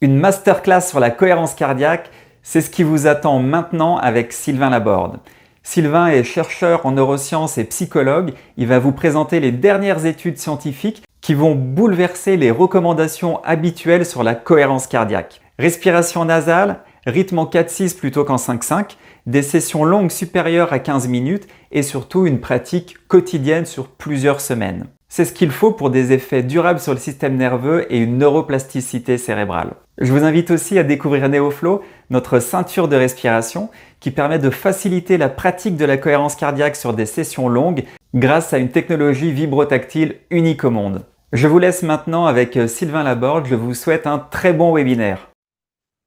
Une masterclass sur la cohérence cardiaque, c'est ce qui vous attend maintenant avec Sylvain Laborde. Sylvain est chercheur en neurosciences et psychologue. Il va vous présenter les dernières études scientifiques qui vont bouleverser les recommandations habituelles sur la cohérence cardiaque. Respiration nasale, rythme en 4-6 plutôt qu'en 5-5, des sessions longues supérieures à 15 minutes et surtout une pratique quotidienne sur plusieurs semaines. C'est ce qu'il faut pour des effets durables sur le système nerveux et une neuroplasticité cérébrale. Je vous invite aussi à découvrir NeoFlow, notre ceinture de respiration qui permet de faciliter la pratique de la cohérence cardiaque sur des sessions longues grâce à une technologie vibrotactile unique au monde. Je vous laisse maintenant avec Sylvain Laborde. Je vous souhaite un très bon webinaire.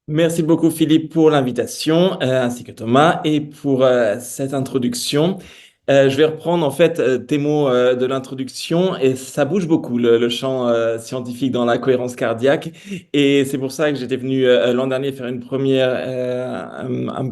Merci beaucoup Philippe pour l'invitation, ainsi que Thomas, et pour cette introduction. Je vais reprendre en fait tes mots de l'introduction et ça bouge beaucoup le champ scientifique dans la cohérence cardiaque et c'est pour ça que j'étais venu l'an dernier faire une première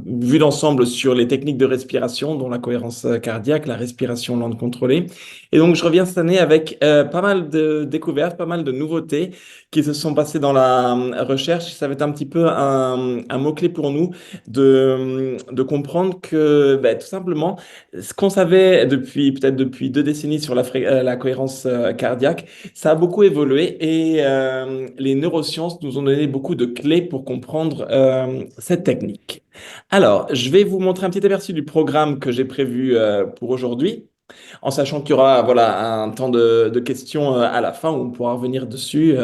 vue d'ensemble sur les techniques de respiration dont la cohérence cardiaque, la respiration lente contrôlée. Et donc je reviens cette année avec pas mal de découvertes, pas mal de nouveautés qui se sont passées dans la recherche. Ça va être un petit peu un mot-clé pour nous de comprendre que tout simplement ce qu'on savait depuis peut-être depuis 2 décennies sur la cohérence cardiaque, ça a beaucoup évolué et les neurosciences nous ont donné beaucoup de clés pour comprendre cette technique. Alors, je vais vous montrer un petit aperçu du programme que j'ai prévu pour aujourd'hui, en sachant qu'il y aura voilà, un temps de questions à la fin où on pourra revenir dessus.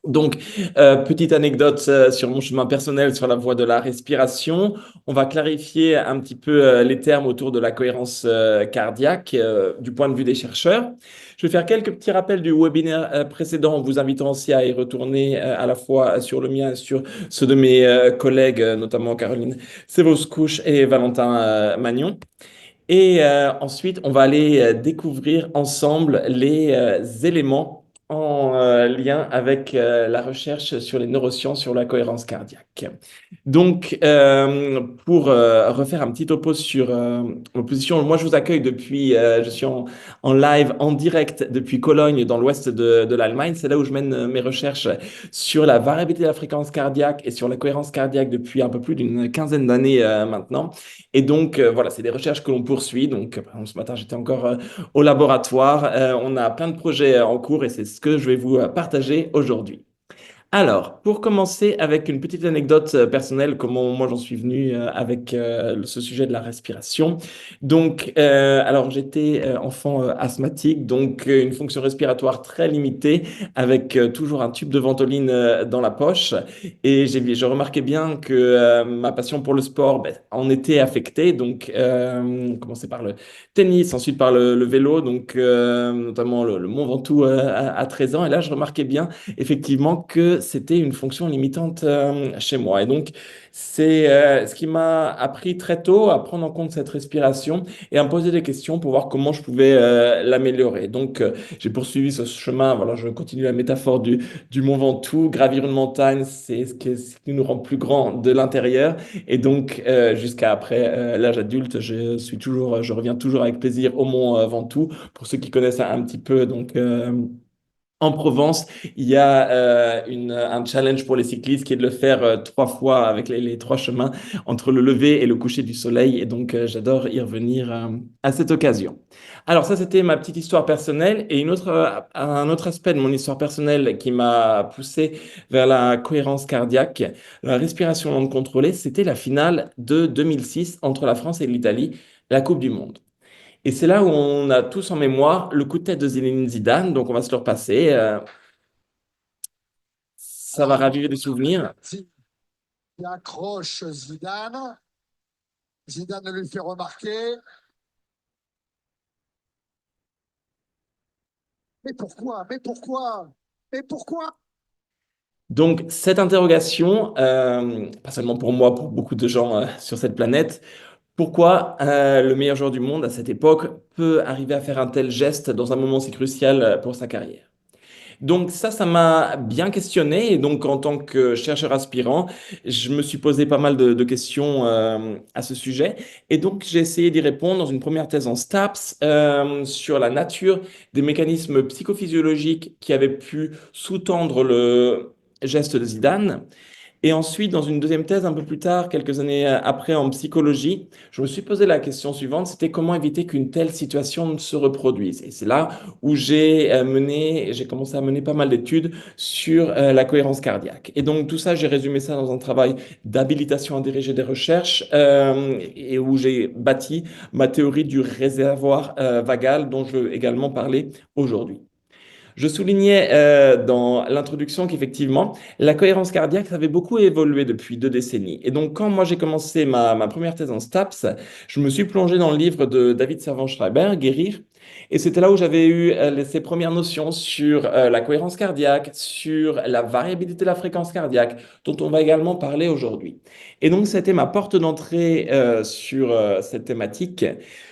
Donc, petite anecdote sur mon chemin personnel sur la voie de la respiration. On va clarifier un petit peu les termes autour de la cohérence cardiaque du point de vue des chercheurs. Je vais faire quelques petits rappels du webinaire précédent en vous invitant aussi à y retourner à la fois sur le mien et sur ceux de mes collègues, notamment Caroline Sévos-Couche et Valentin Magnon. Et ensuite, on va aller découvrir ensemble les éléments en lien avec la recherche sur les neurosciences, sur la cohérence cardiaque. Donc, pour refaire un petit topo sur ma position, moi je vous accueille depuis, je suis en live, en direct depuis Cologne, dans l'ouest de l'Allemagne. C'est là où je mène mes recherches sur la variabilité de la fréquence cardiaque et sur la cohérence cardiaque depuis un peu plus d'une quinzaine d'années maintenant. Et donc, voilà, c'est des recherches que l'on poursuit. Donc, par exemple, ce matin, j'étais encore au laboratoire. On a plein de projets en cours et c'est ce que je vais vous partager aujourd'hui. Alors, pour commencer avec une petite anecdote personnelle, comment moi j'en suis venu avec ce sujet de la respiration. Donc, alors j'étais enfant asthmatique, donc une fonction respiratoire très limitée, avec toujours un tube de ventoline dans la poche. Et je remarquais bien que ma passion pour le sport en était affectée. Donc, commencer par le tennis, ensuite par le vélo, donc notamment le Mont Ventoux à 13 ans. Et là, je remarquais bien effectivement que c'était une fonction limitante chez moi. Et donc, c'est ce qui m'a appris très tôt à prendre en compte cette respiration et à me poser des questions pour voir comment je pouvais l'améliorer. Donc, j'ai poursuivi ce chemin. Voilà, je continue la métaphore du Mont Ventoux. Gravir une montagne, c'est ce qui nous rend plus grand de l'intérieur. Et donc, jusqu'à après l'âge adulte, je reviens toujours avec plaisir au Mont Ventoux. Pour ceux qui connaissent un petit peu, donc. En Provence, il y a un challenge pour les cyclistes qui est de le faire 3 fois avec les 3 chemins entre le lever et le coucher du soleil. Et donc, j'adore y revenir à cette occasion. Alors, ça, c'était ma petite histoire personnelle. Et un autre aspect de mon histoire personnelle qui m'a poussé vers la cohérence cardiaque, la respiration lente contrôlée, c'était la finale de 2006 entre la France et l'Italie, la Coupe du Monde. Et c'est là où on a tous en mémoire le coup de tête de Zinedine Zidane. Donc, on va se le repasser. Ça va raviver des souvenirs. Il accroche Zidane. Zidane lui fait remarquer. Mais pourquoi? Mais pourquoi? Mais pourquoi? Donc, cette interrogation, pas seulement pour moi, pour beaucoup de gens sur cette planète, pourquoi le meilleur joueur du monde à cette époque peut arriver à faire un tel geste dans un moment si crucial pour sa carrière? Donc ça m'a bien questionné. Et donc, en tant que chercheur aspirant, je me suis posé pas mal de questions à ce sujet. Et donc, j'ai essayé d'y répondre dans une première thèse en STAPS sur la nature des mécanismes psychophysiologiques qui avaient pu sous-tendre geste de Zidane. Et ensuite, dans une deuxième thèse, un peu plus tard, quelques années après, en psychologie, je me suis posé la question suivante, c'était comment éviter qu'une telle situation ne se reproduise. Et c'est là où j'ai commencé à mener pas mal d'études sur la cohérence cardiaque. Et donc tout ça, j'ai résumé ça dans un travail d'habilitation à diriger des recherches et où j'ai bâti ma théorie du réservoir vagal dont je vais également parler aujourd'hui. Je soulignais dans l'introduction qu'effectivement, la cohérence cardiaque, ça avait beaucoup évolué depuis 2 décennies. Et donc, quand moi j'ai commencé ma première thèse en STAPS, je me suis plongé dans le livre de David Servan-Schreiber, Guérir. Et c'était là où j'avais eu ces premières notions sur la cohérence cardiaque, sur la variabilité de la fréquence cardiaque, dont on va également parler aujourd'hui. Et donc, c'était ma porte d'entrée sur cette thématique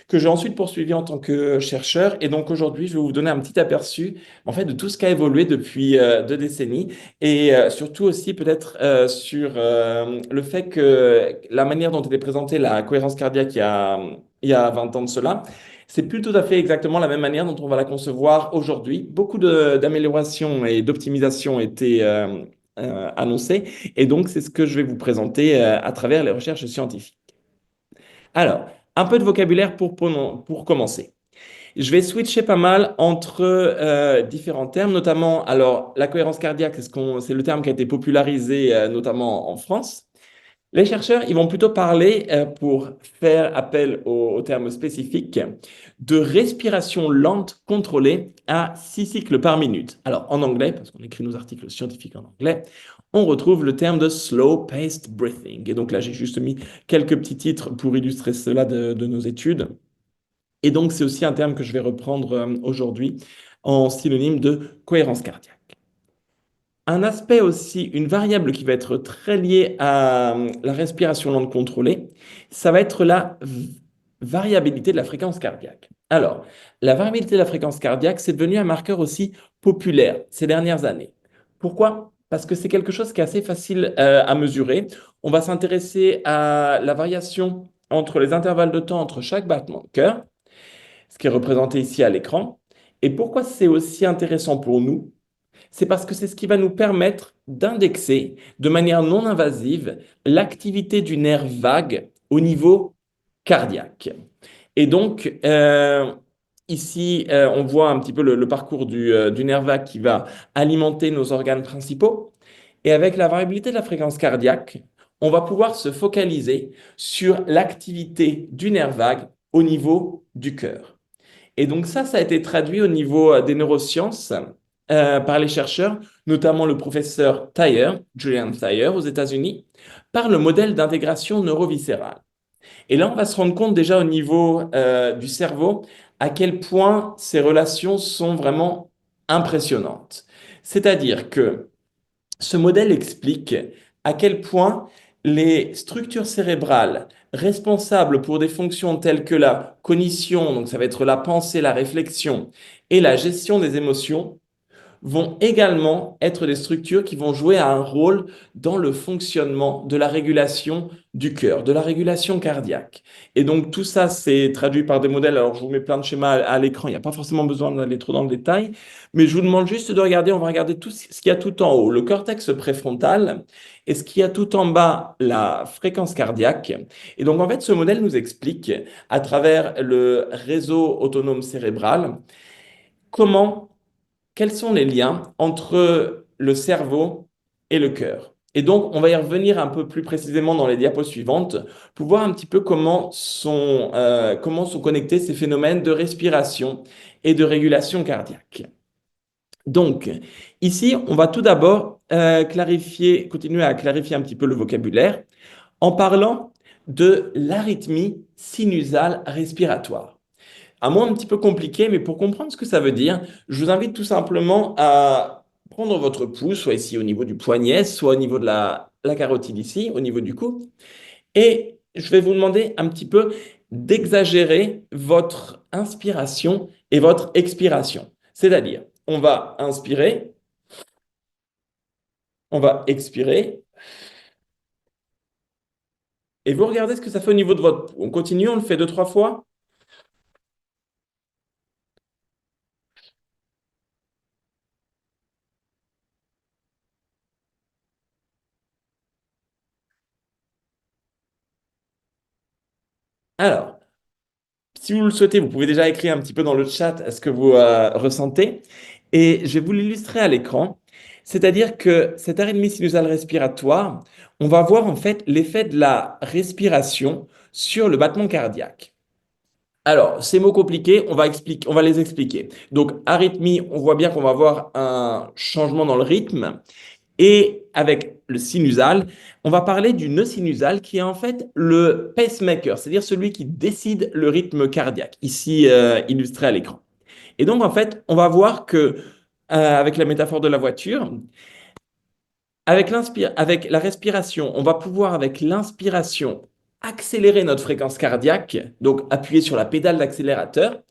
que j'ai ensuite poursuivi en tant que chercheur. Et donc, aujourd'hui, je vais vous donner un petit aperçu en fait, de tout ce qui a évolué depuis 2 décennies et surtout aussi peut-être sur le fait que la manière dont était présentée la cohérence cardiaque il y a 20 ans de cela, c'est plus tout à fait exactement la même manière dont on va la concevoir aujourd'hui. Beaucoup d'améliorations et d'optimisation étaient annoncées et donc c'est ce que je vais vous présenter à travers les recherches scientifiques. Alors, un peu de vocabulaire pour commencer. Je vais switcher pas mal entre différents termes, notamment, alors la cohérence cardiaque, c'est le terme qui a été popularisé notamment en France. Les chercheurs, ils vont plutôt parler, pour faire appel au terme spécifique, de respiration lente contrôlée à 6 cycles par minute. Alors en anglais, parce qu'on écrit nos articles scientifiques en anglais, on retrouve le terme de slow paced breathing. Et donc là, j'ai juste mis quelques petits titres pour illustrer cela de nos études. Et donc, c'est aussi un terme que je vais reprendre aujourd'hui en synonyme de cohérence cardiaque. Un aspect aussi, une variable qui va être très liée à la respiration lente contrôlée, ça va être la variabilité de la fréquence cardiaque. Alors, la variabilité de la fréquence cardiaque, c'est devenu un marqueur aussi populaire ces dernières années. Pourquoi? Parce que c'est quelque chose qui est assez facile à mesurer. On va s'intéresser à la variation entre les intervalles de temps entre chaque battement de cœur, ce qui est représenté ici à l'écran. Et pourquoi c'est aussi intéressant pour nous? C'est parce que c'est ce qui va nous permettre d'indexer de manière non invasive l'activité du nerf vague au niveau cardiaque. Et donc, ici, on voit un petit peu le parcours du nerf vague qui va alimenter nos organes principaux. Et avec la variabilité de la fréquence cardiaque, on va pouvoir se focaliser sur l'activité du nerf vague au niveau du cœur. Et donc ça a été traduit au niveau des neurosciences par les chercheurs, notamment le professeur Thayer, Julian Thayer aux États-Unis, par le modèle d'intégration neuroviscérale. Et là, on va se rendre compte déjà au niveau du cerveau à quel point ces relations sont vraiment impressionnantes. C'est-à-dire que ce modèle explique à quel point les structures cérébrales responsables pour des fonctions telles que la cognition, donc ça va être la pensée, la réflexion, et la gestion des émotions, vont également être des structures qui vont jouer un rôle dans le fonctionnement de la régulation du cœur, de la régulation cardiaque. Et donc tout ça, c'est traduit par des modèles. Alors je vous mets plein de schémas à l'écran, il n'y a pas forcément besoin d'aller trop dans le détail, mais je vous demande juste de regarder, on va regarder tout ce qu'il y a tout en haut, le cortex préfrontal, et ce qu'il y a tout en bas, la fréquence cardiaque. Et donc en fait, ce modèle nous explique, à travers le réseau autonome cérébral, comment quels sont les liens entre le cerveau et le cœur. Et donc, on va y revenir un peu plus précisément dans les diapos suivantes pour voir un petit peu comment sont connectés ces phénomènes de respiration et de régulation cardiaque. Donc, ici, on va tout d'abord continuer à clarifier un petit peu le vocabulaire en parlant de l'arythmie sinusale respiratoire. Un mot un petit peu compliqué, mais pour comprendre ce que ça veut dire, je vous invite tout simplement à prendre votre pouce, soit ici au niveau du poignet, soit au niveau de la carotide ici, au niveau du cou, et je vais vous demander un petit peu d'exagérer votre inspiration et votre expiration. C'est-à-dire, on va inspirer, on va expirer, et vous regardez ce que ça fait au niveau de votre pouls. On continue, on le fait 2, 3 fois. Alors, si vous le souhaitez, vous pouvez déjà écrire un petit peu dans le chat ce que vous ressentez. Et je vais vous l'illustrer à l'écran. C'est-à-dire que cette arythmie sinusale respiratoire, on va voir en fait l'effet de la respiration sur le battement cardiaque. Alors, ces mots compliqués, on va les expliquer. Donc, arythmie, on voit bien qu'on va avoir un changement dans le rythme. Et avec le sinusal, on va parler du nœud sinusal qui est en fait le pacemaker, c'est-à-dire celui qui décide le rythme cardiaque, ici illustré à l'écran. Et donc, en fait, on va voir que, avec la métaphore de la voiture, avec la respiration, on va pouvoir, avec l'inspiration, accélérer notre fréquence cardiaque, donc appuyer sur la pédale d'accélérateur.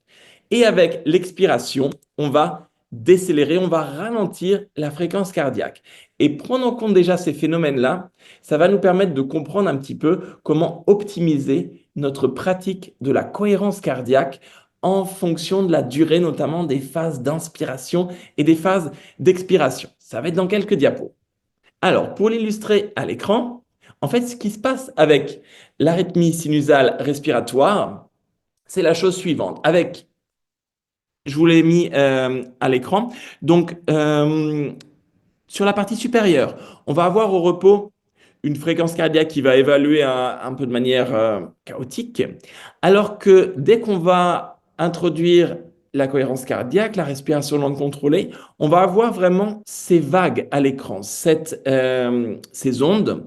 Et avec l'expiration, on va décélérer, on va ralentir la fréquence cardiaque. Et prendre en compte déjà ces phénomènes-là, ça va nous permettre de comprendre un petit peu comment optimiser notre pratique de la cohérence cardiaque en fonction de la durée, notamment des phases d'inspiration et des phases d'expiration. Ça va être dans quelques diapos. Alors, pour l'illustrer à l'écran, en fait, ce qui se passe avec l'arythmie sinusale respiratoire, c'est la chose suivante. Je vous l'ai mis à l'écran. Donc, sur la partie supérieure, on va avoir au repos une fréquence cardiaque qui va évaluer un peu de manière chaotique, alors que dès qu'on va introduire la cohérence cardiaque, la respiration lente contrôlée, on va avoir vraiment ces vagues à l'écran, ces ondes.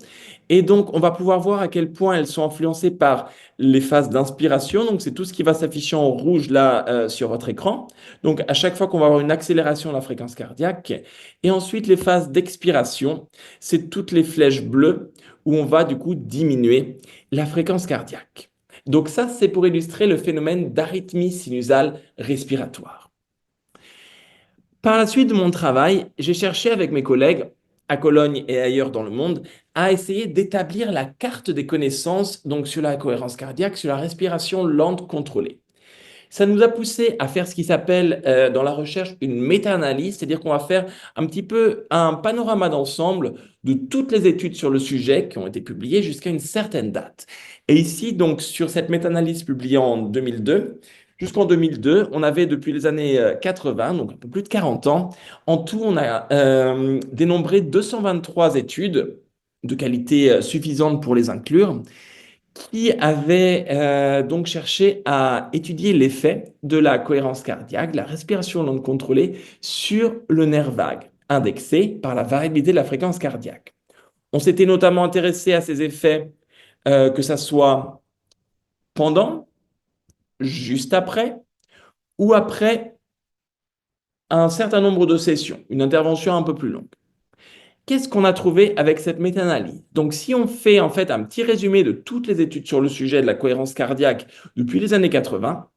Et donc, on va pouvoir voir à quel point elles sont influencées par les phases d'inspiration. Donc, c'est tout ce qui va s'afficher en rouge là sur votre écran. Donc, à chaque fois qu'on va avoir une accélération de la fréquence cardiaque. Et ensuite, les phases d'expiration, c'est toutes les flèches bleues où on va du coup diminuer la fréquence cardiaque. Donc ça, c'est pour illustrer le phénomène d'arythmie sinusale respiratoire. Par la suite de mon travail, j'ai cherché avec mes collègues à Cologne et ailleurs dans le monde à essayer d'établir la carte des connaissances donc sur la cohérence cardiaque, sur la respiration lente contrôlée. Ça nous a poussé à faire ce qui s'appelle dans la recherche une méta-analyse, c'est-à-dire qu'on va faire un petit peu un panorama d'ensemble de toutes les études sur le sujet qui ont été publiées jusqu'à une certaine date. Et ici, donc, sur cette méta-analyse publiée en 2002, jusqu'en 2002, on avait depuis les années 80, donc un peu plus de 40 ans, en tout, on a dénombré 223 études de qualité suffisante pour les inclure qui avait donc cherché à étudier l'effet de la cohérence cardiaque, la respiration lente contrôlée sur le nerf vague, indexé par la variabilité de la fréquence cardiaque. On s'était notamment intéressé à ces effets, que ça soit pendant, juste après ou après un certain nombre de sessions, une intervention un peu plus longue. Qu'est-ce qu'on a trouvé avec cette méta-analyse? Donc, si on fait en fait un petit résumé de toutes les études sur le sujet de la cohérence cardiaque depuis les années 80,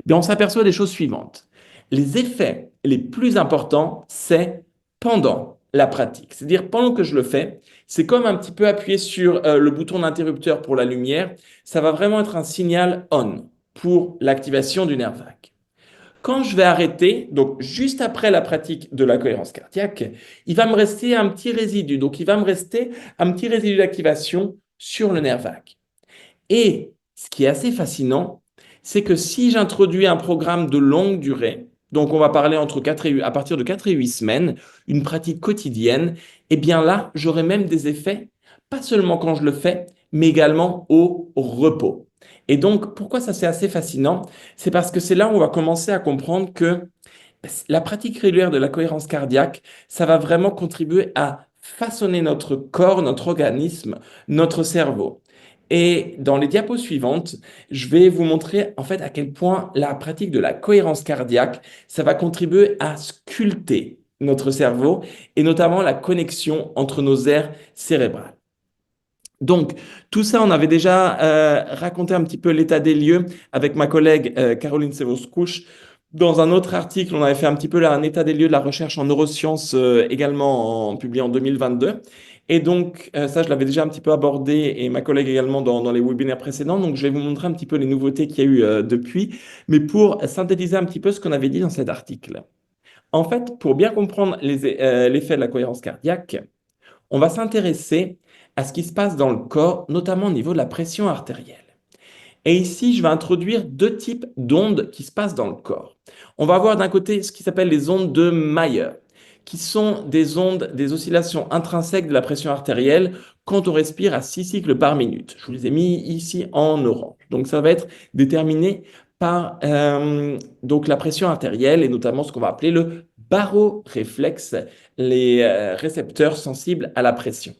bien, on s'aperçoit des choses suivantes. Les effets les plus importants, c'est pendant la pratique. C'est-à-dire, pendant que je le fais, c'est comme un petit peu appuyer sur le bouton d'interrupteur pour la lumière. Ça va vraiment être un signal on pour l'activation du nerf vague. Quand je vais arrêter, donc juste après la pratique de la cohérence cardiaque, il va me rester un petit résidu. Donc, il va me rester un petit résidu d'activation sur le nerf vague. Et ce qui est assez fascinant, c'est que si j'introduis un programme de longue durée, donc on va parler à partir de 4 et 8 semaines, une pratique quotidienne, eh bien là, j'aurai même des effets, pas seulement quand je le fais, mais également au repos. Et donc, pourquoi ça c'est assez fascinant? C'est parce que c'est là où on va commencer à comprendre que la pratique régulière de la cohérence cardiaque, ça va vraiment contribuer à façonner notre corps, notre organisme, notre cerveau. Et dans les diapos suivantes, je vais vous montrer en fait à quel point la pratique de la cohérence cardiaque, ça va contribuer à sculpter notre cerveau et notamment la connexion entre nos aires cérébrales. Donc, tout ça, on avait déjà raconté un petit peu l'état des lieux avec ma collègue Caroline Sevos-Couch. Dans un autre article, on avait fait un petit peu là, un état des lieux de la recherche en neurosciences publié en 2022. Et donc, ça, je l'avais déjà un petit peu abordé et ma collègue également dans les webinaires précédents. Donc, je vais vous montrer un petit peu les nouveautés qu'il y a eu depuis, mais pour synthétiser un petit peu ce qu'on avait dit dans cet article. En fait, pour bien comprendre l'effet de la cohérence cardiaque, on va s'intéresser à ce qui se passe dans le corps, notamment au niveau de la pression artérielle. Et ici, je vais introduire deux types d'ondes qui se passent dans le corps. On va avoir d'un côté ce qui s'appelle les ondes de Mayer, qui sont des ondes, des oscillations intrinsèques de la pression artérielle quand on respire à 6 cycles par minute. Je vous les ai mis ici en orange. Donc ça va être déterminé par donc la pression artérielle et notamment ce qu'on va appeler le baroréflexe, les récepteurs sensibles à la pression.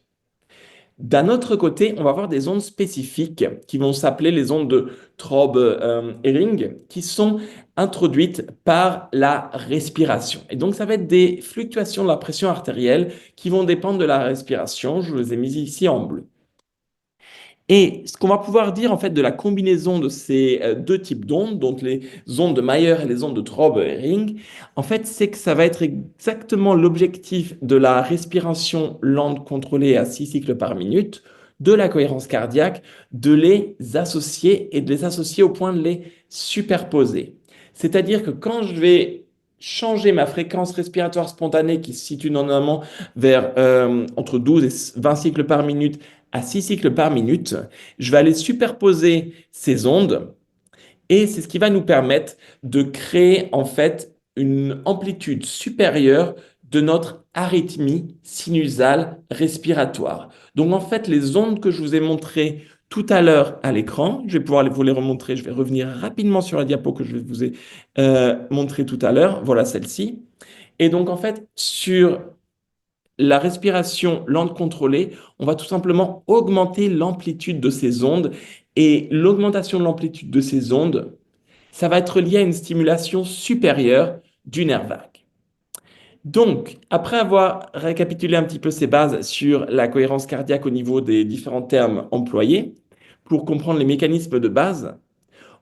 D'un autre côté, on va avoir des ondes spécifiques qui vont s'appeler les ondes de Traube-Hering, qui sont introduites par la respiration. Et donc, ça va être des fluctuations de la pression artérielle qui vont dépendre de la respiration. Je vous les ai mis ici en bleu. Et ce qu'on va pouvoir dire en fait de la combinaison de ces deux types d'ondes, donc les ondes de Mayer et les ondes de Traube-Hering, en fait, c'est que ça va être exactement l'objectif de la respiration lente contrôlée à 6 cycles par minute, de la cohérence cardiaque, de les associer et de les associer au point de les superposer. C'est-à-dire que quand je vais changer ma fréquence respiratoire spontanée qui se situe normalement vers entre 12 et 20 cycles par minute à 6 cycles par minute, je vais aller superposer ces ondes et c'est ce qui va nous permettre de créer en fait une amplitude supérieure de notre arythmie sinusale respiratoire. Donc en fait, les ondes que je vous ai montrées tout à l'heure à l'écran, je vais pouvoir vous les remontrer, je vais revenir rapidement sur la diapo que je vous ai montrée tout à l'heure, voilà celle-ci. Et donc en fait, sur la respiration lente contrôlée, on va tout simplement augmenter l'amplitude de ces ondes. Et l'augmentation de l'amplitude de ces ondes, ça va être lié à une stimulation supérieure du nerf vague. Donc, après avoir récapitulé un petit peu ces bases sur la cohérence cardiaque au niveau des différents termes employés, pour comprendre les mécanismes de base,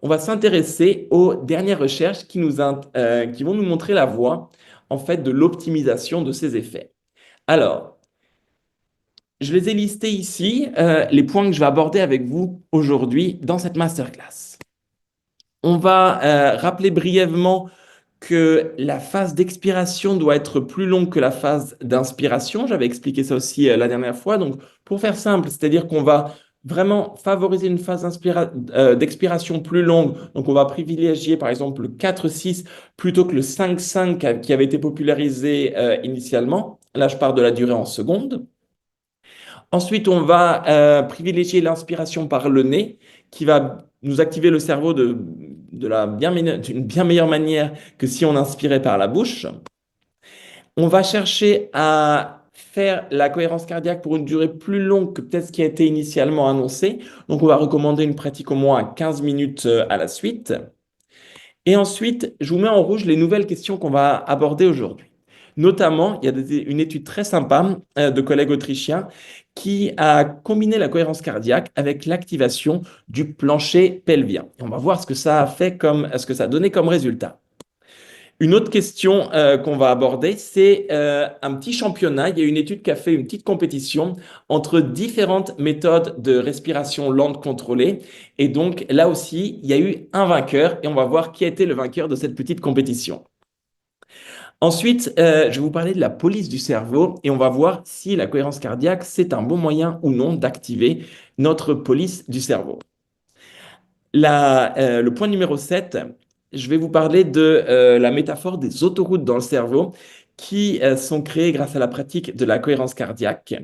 on va s'intéresser aux dernières recherches qui vont nous montrer la voie en fait de l'optimisation de ces effets. Alors, je les ai listés ici, les points que je vais aborder avec vous aujourd'hui dans cette masterclass. On va rappeler brièvement que la phase d'expiration doit être plus longue que la phase d'inspiration. J'avais expliqué ça aussi la dernière fois. Donc, pour faire simple, c'est-à-dire qu'on va vraiment favoriser une phase d'expiration plus longue. Donc, on va privilégier par exemple le 4-6 plutôt que le 5-5 qui avait été popularisé initialement. Là, je parle de la durée en secondes. Ensuite, on va privilégier l'inspiration par le nez, qui va nous activer le cerveau d'une bien meilleure manière que si on inspirait par la bouche. On va chercher à faire la cohérence cardiaque pour une durée plus longue que peut-être ce qui a été initialement annoncé. Donc, on va recommander une pratique au moins à 15 minutes à la suite. Et ensuite, je vous mets en rouge les nouvelles questions qu'on va aborder aujourd'hui. Notamment, il y a une étude très sympa de collègues autrichiens qui a combiné la cohérence cardiaque avec l'activation du plancher pelvien. Et on va voir ce que ça a fait ce que ça a donné comme résultat. Une autre question qu'on va aborder, c'est un petit championnat. Il y a une étude qui a fait une petite compétition entre différentes méthodes de respiration lente contrôlée. Et donc là aussi, il y a eu un vainqueur et on va voir qui a été le vainqueur de cette petite compétition. Ensuite, je vais vous parler de la police du cerveau et on va voir si la cohérence cardiaque, c'est un bon moyen ou non d'activer notre police du cerveau. Le point numéro 7, je vais vous parler de la métaphore des autoroutes dans le cerveau qui sont créées grâce à la pratique de la cohérence cardiaque.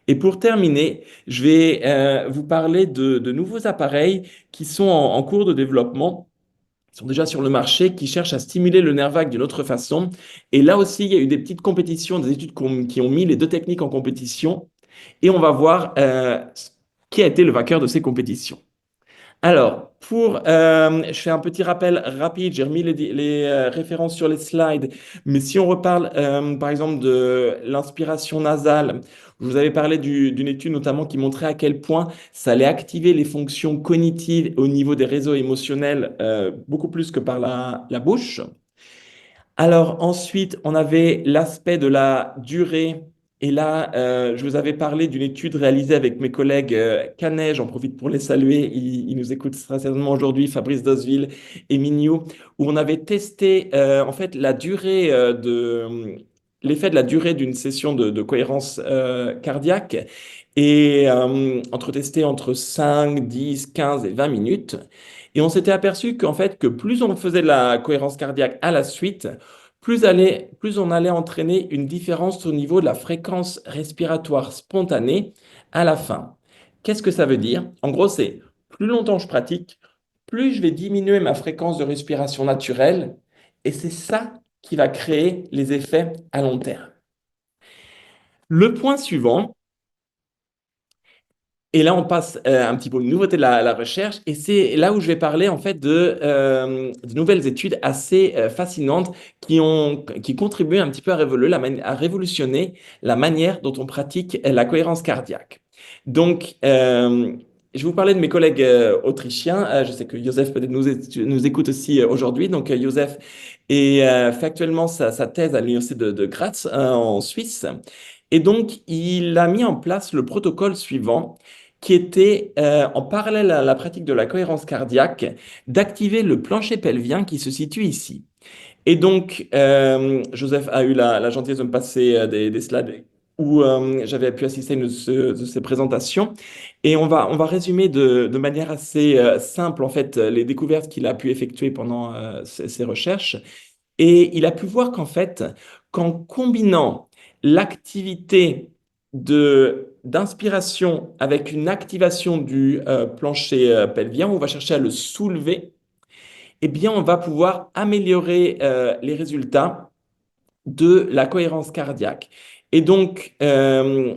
Et pour terminer, je vais vous parler de nouveaux appareils qui sont en cours de développement, qui sont déjà sur le marché, qui cherchent à stimuler le nerf vague d'une autre façon. Et là aussi, il y a eu des petites compétitions, des études qui ont mis les deux techniques en compétition. Et on va voir qui a été le vainqueur de ces compétitions. Alors, je fais un petit rappel rapide, j'ai remis les références sur les slides, mais si on reparle par exemple de l'inspiration nasale, je vous avais parlé d'une étude notamment qui montrait à quel point ça allait activer les fonctions cognitives au niveau des réseaux émotionnels beaucoup plus que par la bouche. Alors ensuite, on avait l'aspect de la durée. Et là, je vous avais parlé d'une étude réalisée avec mes collègues Canet, j'en profite pour les saluer, ils nous écoutent très certainement aujourd'hui, Fabrice Dosville et Mignou, où on avait testé en fait la durée l'effet de la durée d'une session de cohérence cardiaque et testé entre 5, 10, 15 et 20 minutes. Et on s'était aperçu qu'en fait, que plus on faisait de la cohérence cardiaque à la suite, plus on allait entraîner une différence au niveau de la fréquence respiratoire spontanée à la fin. Qu'est-ce que ça veut dire? En gros, c'est plus longtemps je pratique, plus je vais diminuer ma fréquence de respiration naturelle, et c'est ça qui va créer les effets à long terme. Le point suivant, et là on passe un petit peu aux nouveautés de la recherche, et c'est là où je vais parler en fait de nouvelles études assez fascinantes qui contribuent un petit peu à révolutionner la manière dont on pratique la cohérence cardiaque. Donc, je vais vous parler de mes collègues autrichiens. Je sais que Joseph peut-être nous écoute aussi aujourd'hui. Donc, Joseph fait actuellement sa thèse à l'université de Graz en Suisse. Et donc, il a mis en place le protocole suivant, qui était, en parallèle à la pratique de la cohérence cardiaque, d'activer le plancher pelvien qui se situe ici. Et donc, Joseph a eu la gentillesse de me passer des slides où j'avais pu assister à une de ces présentations. Et on va résumer de manière assez simple, en fait, les découvertes qu'il a pu effectuer pendant ses recherches. Et il a pu voir qu'en fait, qu'en combinant l'activité d'inspiration avec une activation du plancher pelvien, on va chercher à le soulever, eh bien, on va pouvoir améliorer les résultats de la cohérence cardiaque. Et donc, je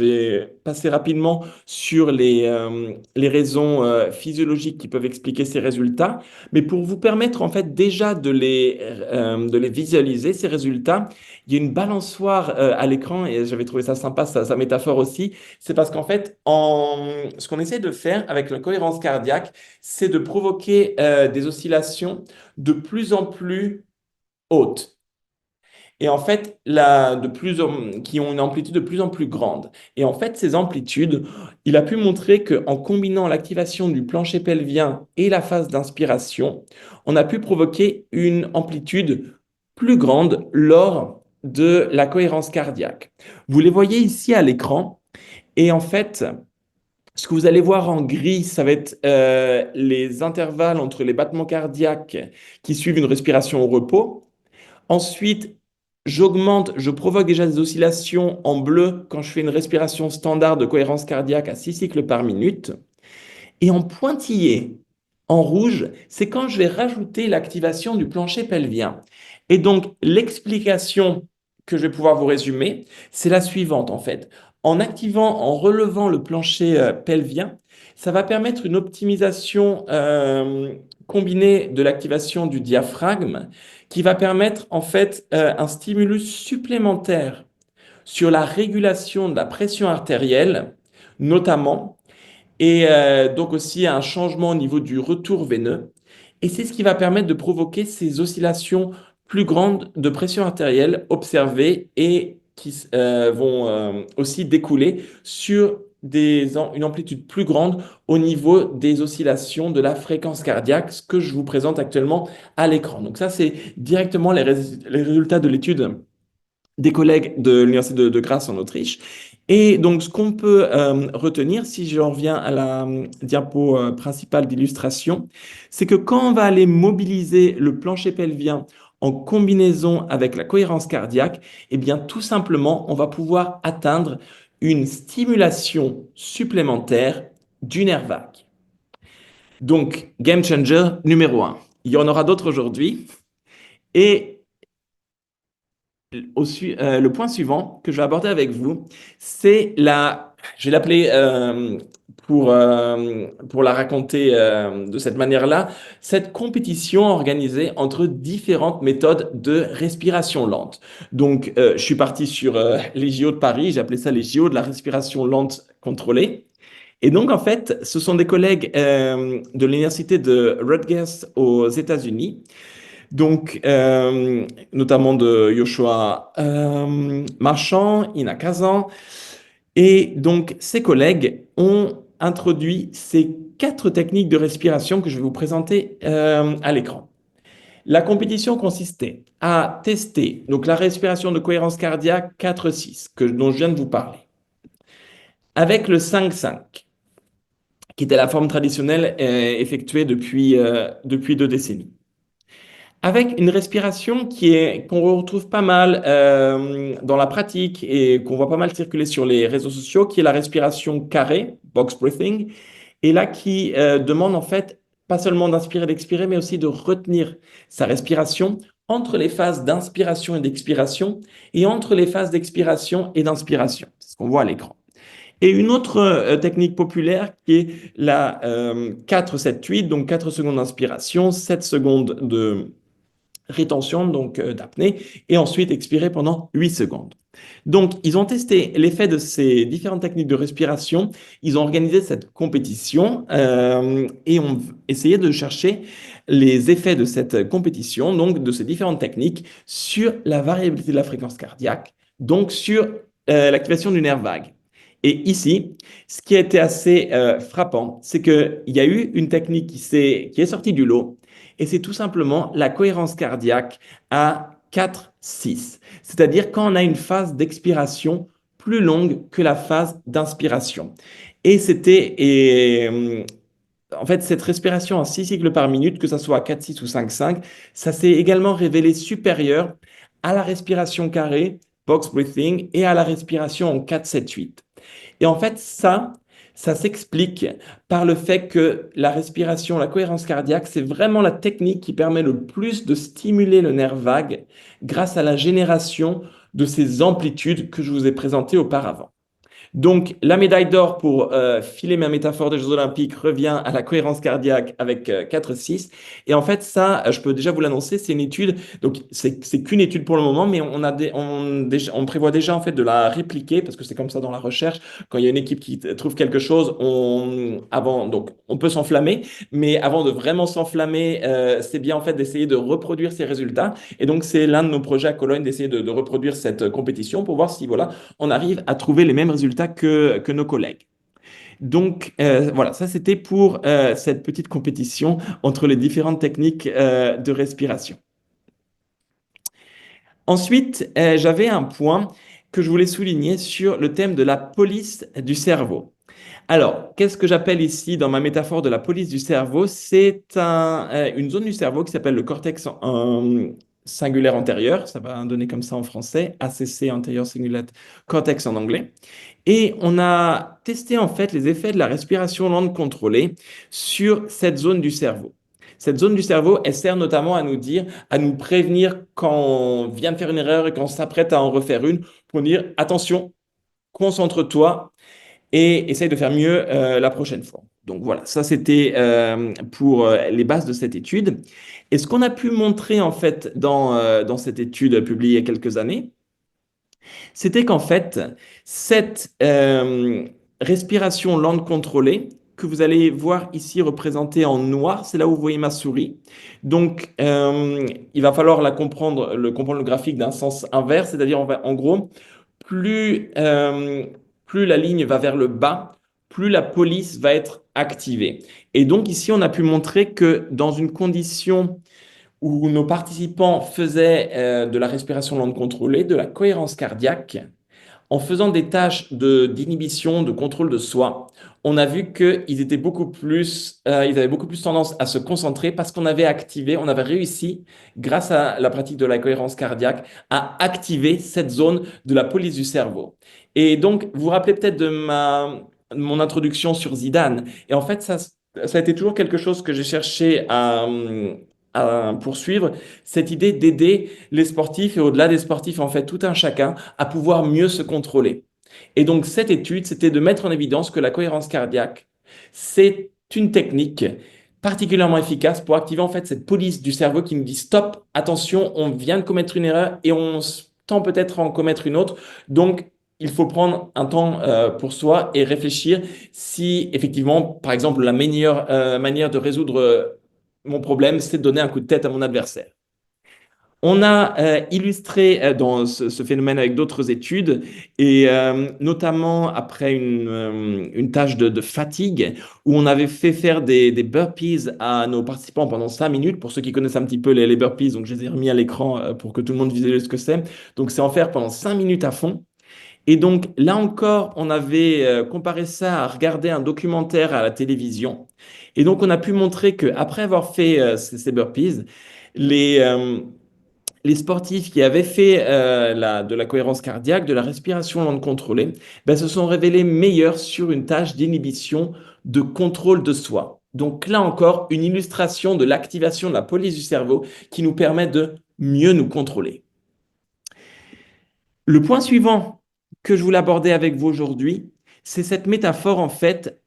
vais passer rapidement sur les raisons physiologiques qui peuvent expliquer ces résultats, mais pour vous permettre en fait déjà de les visualiser, ces résultats, il y a une balançoire à l'écran et j'avais trouvé ça sympa, sa métaphore aussi. C'est parce qu'en fait, ce qu'on essaie de faire avec la cohérence cardiaque, c'est de provoquer des oscillations de plus en plus hautes. Et en fait, qui ont une amplitude de plus en plus grande. Et en fait, ces amplitudes, il a pu montrer qu'en combinant l'activation du plancher pelvien et la phase d'inspiration, on a pu provoquer une amplitude plus grande lors de la cohérence cardiaque. Vous les voyez ici à l'écran. Et en fait, ce que vous allez voir en gris, ça va être les intervalles entre les battements cardiaques qui suivent une respiration au repos. Ensuite, je provoque déjà des oscillations en bleu quand je fais une respiration standard de cohérence cardiaque à 6 cycles par minute. Et en pointillé, en rouge, c'est quand je vais rajouter l'activation du plancher pelvien. Et donc, l'explication que je vais pouvoir vous résumer, c'est la suivante en fait. En relevant le plancher pelvien, ça va permettre une optimisation combinée de l'activation du diaphragme qui va permettre en fait un stimulus supplémentaire sur la régulation de la pression artérielle, notamment, et donc aussi un changement au niveau du retour veineux. Et c'est ce qui va permettre de provoquer ces oscillations plus grandes de pression artérielle observées et qui vont aussi découler sur une amplitude plus grande au niveau des oscillations de la fréquence cardiaque, ce que je vous présente actuellement à l'écran. Donc ça, c'est directement les résultats de l'étude des collègues de l'Université de Graz en Autriche. Et donc, ce qu'on peut retenir, si je reviens à la diapo principale d'illustration, c'est que quand on va aller mobiliser le plancher pelvien en combinaison avec la cohérence cardiaque, eh bien, tout simplement, on va pouvoir atteindre une stimulation supplémentaire du nerf vague. Donc, game changer numéro 1. Il y en aura d'autres aujourd'hui. Et le point suivant que je vais aborder avec vous, je vais l'appeler pour la raconter de cette manière-là, cette compétition organisée entre différentes méthodes de respiration lente. Donc, je suis parti sur les JO de Paris, j'ai appelé ça les JO de la respiration lente contrôlée. Et donc, en fait, ce sont des collègues de l'université de Rutgers aux États-Unis donc notamment de Yoshua Marchand, Ina Kazan. Et donc, ces collègues ont introduit ces 4 techniques de respiration que je vais vous présenter à l'écran. La compétition consistait à tester donc la respiration de cohérence cardiaque 4-6, dont je viens de vous parler, avec le 5-5, qui était la forme traditionnelle effectuée depuis 2 décennies. Avec une respiration qu'on retrouve pas mal dans la pratique et qu'on voit pas mal circuler sur les réseaux sociaux, qui est la respiration carrée, box breathing, et là qui demande en fait pas seulement d'inspirer et d'expirer, mais aussi de retenir sa respiration entre les phases d'inspiration et d'expiration et entre les phases d'expiration et d'inspiration. C'est ce qu'on voit à l'écran. Et une autre technique populaire qui est la 4-7-8, donc 4 secondes d'inspiration, 7 secondes de rétention, donc d'apnée, et ensuite expirer pendant 8 secondes. Donc, ils ont testé l'effet de ces différentes techniques de respiration, ils ont organisé cette compétition et ont essayé de chercher les effets de cette compétition, donc de ces différentes techniques, sur la variabilité de la fréquence cardiaque, donc sur l'activation du nerf vague. Et ici, ce qui a été assez frappant, c'est qu'il y a eu une technique qui est sortie du lot, et c'est tout simplement la cohérence cardiaque à 4-6. C'est-à-dire quand on a une phase d'expiration plus longue que la phase d'inspiration. Et en fait, cette respiration en 6 cycles par minute, que ce soit à 4-6 ou 5-5, ça s'est également révélé supérieur à la respiration carrée, box breathing, et à la respiration en 4-7-8. Et en fait, ça s'explique par le fait que la respiration, la cohérence cardiaque, c'est vraiment la technique qui permet le plus de stimuler le nerf vague grâce à la génération de ces amplitudes que je vous ai présentées auparavant. Donc, la médaille d'or pour filer ma métaphore des Jeux Olympiques revient à la cohérence cardiaque avec 4-6. Et en fait, ça, je peux déjà vous l'annoncer, c'est une étude. Donc, c'est qu'une étude pour le moment, mais on prévoit déjà en fait de la répliquer parce que c'est comme ça dans la recherche. Quand il y a une équipe qui trouve quelque chose, donc, on peut s'enflammer, mais avant de vraiment s'enflammer, c'est bien en fait d'essayer de reproduire ces résultats. Et donc, c'est l'un de nos projets à Cologne d'essayer de reproduire cette compétition pour voir si voilà, on arrive à trouver les mêmes résultats que nos collègues. Donc voilà, ça c'était pour cette petite compétition entre les différentes techniques de respiration. Ensuite, j'avais un point que je voulais souligner sur le thème de la police du cerveau. Alors, qu'est-ce que j'appelle ici dans ma métaphore de la police du cerveau? C'est une zone du cerveau qui s'appelle le cortex singulaire antérieur, ça va donner comme ça en français, ACC, anterior cingulate cortex en anglais. Et on a testé en fait les effets de la respiration lente contrôlée sur cette zone du cerveau. Cette zone du cerveau, elle sert notamment à nous dire, à nous prévenir quand on vient de faire une erreur et qu'on s'apprête à en refaire une, pour dire attention, concentre-toi et essaye de faire mieux la prochaine fois. Donc voilà, ça c'était pour les bases de cette étude. Et ce qu'on a pu montrer en fait dans cette étude publiée il y a quelques années, c'était qu'en fait, cette respiration lente contrôlée, que vous allez voir ici représentée en noir, c'est là où vous voyez ma souris. Donc, il va falloir comprendre le graphique d'un sens inverse, c'est-à-dire en gros, plus la ligne va vers le bas, plus la police va être activée. Et donc ici, on a pu montrer que dans une condition où nos participants faisaient de la respiration lente contrôlée, de la cohérence cardiaque, en faisant des tâches d'inhibition, de contrôle de soi, on a vu qu'ils étaient ils avaient beaucoup plus tendance à se concentrer parce qu'on on avait réussi, grâce à la pratique de la cohérence cardiaque, à activer cette zone de la police du cerveau. Et donc, vous vous rappelez peut-être de mon introduction sur Zidane. Et en fait, ça a été toujours quelque chose que j'ai cherché à poursuivre, cette idée d'aider les sportifs et au-delà des sportifs, en fait, tout un chacun à pouvoir mieux se contrôler. Et donc, cette étude, c'était de mettre en évidence que la cohérence cardiaque, c'est une technique particulièrement efficace pour activer en fait cette police du cerveau qui nous dit stop, attention, on vient de commettre une erreur et on tend peut-être à en commettre une autre. Donc, il faut prendre un temps pour soi et réfléchir si effectivement, par exemple, la meilleure manière de résoudre mon problème, c'est de donner un coup de tête à mon adversaire. On a illustré dans ce phénomène avec d'autres études et notamment après une tâche de fatigue où on avait fait faire des burpees à nos participants pendant 5 minutes. Pour ceux qui connaissent un petit peu les burpees, donc je les ai remis à l'écran pour que tout le monde visualise ce que c'est. Donc c'est en faire pendant 5 minutes à fond. Et donc là encore, on avait comparé ça à regarder un documentaire à la télévision. Et donc on a pu montrer qu'après avoir fait ces burpees, les, euh, les sportifs qui avaient fait de la cohérence cardiaque, de la respiration lente contrôlée, ben, se sont révélés meilleurs sur une tâche d'inhibition, de contrôle de soi. Donc là encore, une illustration de l'activation de la police du cerveau qui nous permet de mieux nous contrôler. Le point suivant que je voulais aborder avec vous aujourd'hui, c'est cette métaphore en fait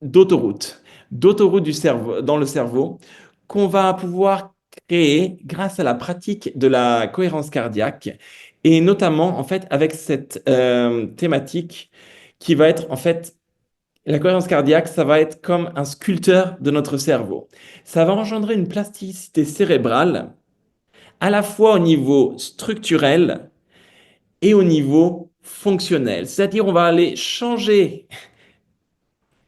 d'autoroute, d'autoroute du cerveau, dans le cerveau, qu'on va pouvoir créer grâce à la pratique de la cohérence cardiaque et notamment en fait avec cette thématique qui va être en fait la cohérence cardiaque, ça va être comme un sculpteur de notre cerveau. Ça va engendrer une plasticité cérébrale à la fois au niveau structurel et au niveau fonctionnel. C'est-à-dire on va aller changer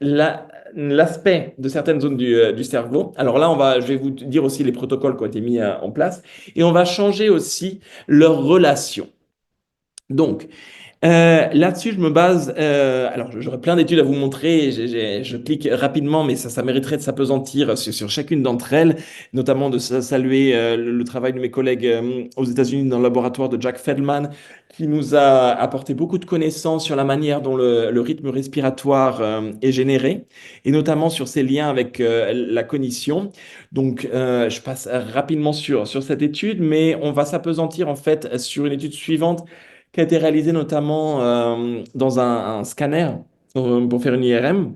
l'aspect de certaines zones du cerveau. Alors là, je vais vous dire aussi les protocoles qui ont été mis en place et on va changer aussi leurs relations. Donc, là-dessus, je me base. Alors, j'aurais plein d'études à vous montrer. Je clique rapidement, mais ça mériterait de s'apesantir sur chacune d'entre elles, notamment de saluer le travail de mes collègues aux États-Unis dans le laboratoire de Jack Feldman, qui nous a apporté beaucoup de connaissances sur la manière dont le rythme respiratoire est généré, et notamment sur ses liens avec la cognition. Donc, je passe rapidement sur cette étude, mais on va s'apesantir en fait sur une étude suivante qui a été réalisé notamment dans un scanner pour faire une IRM.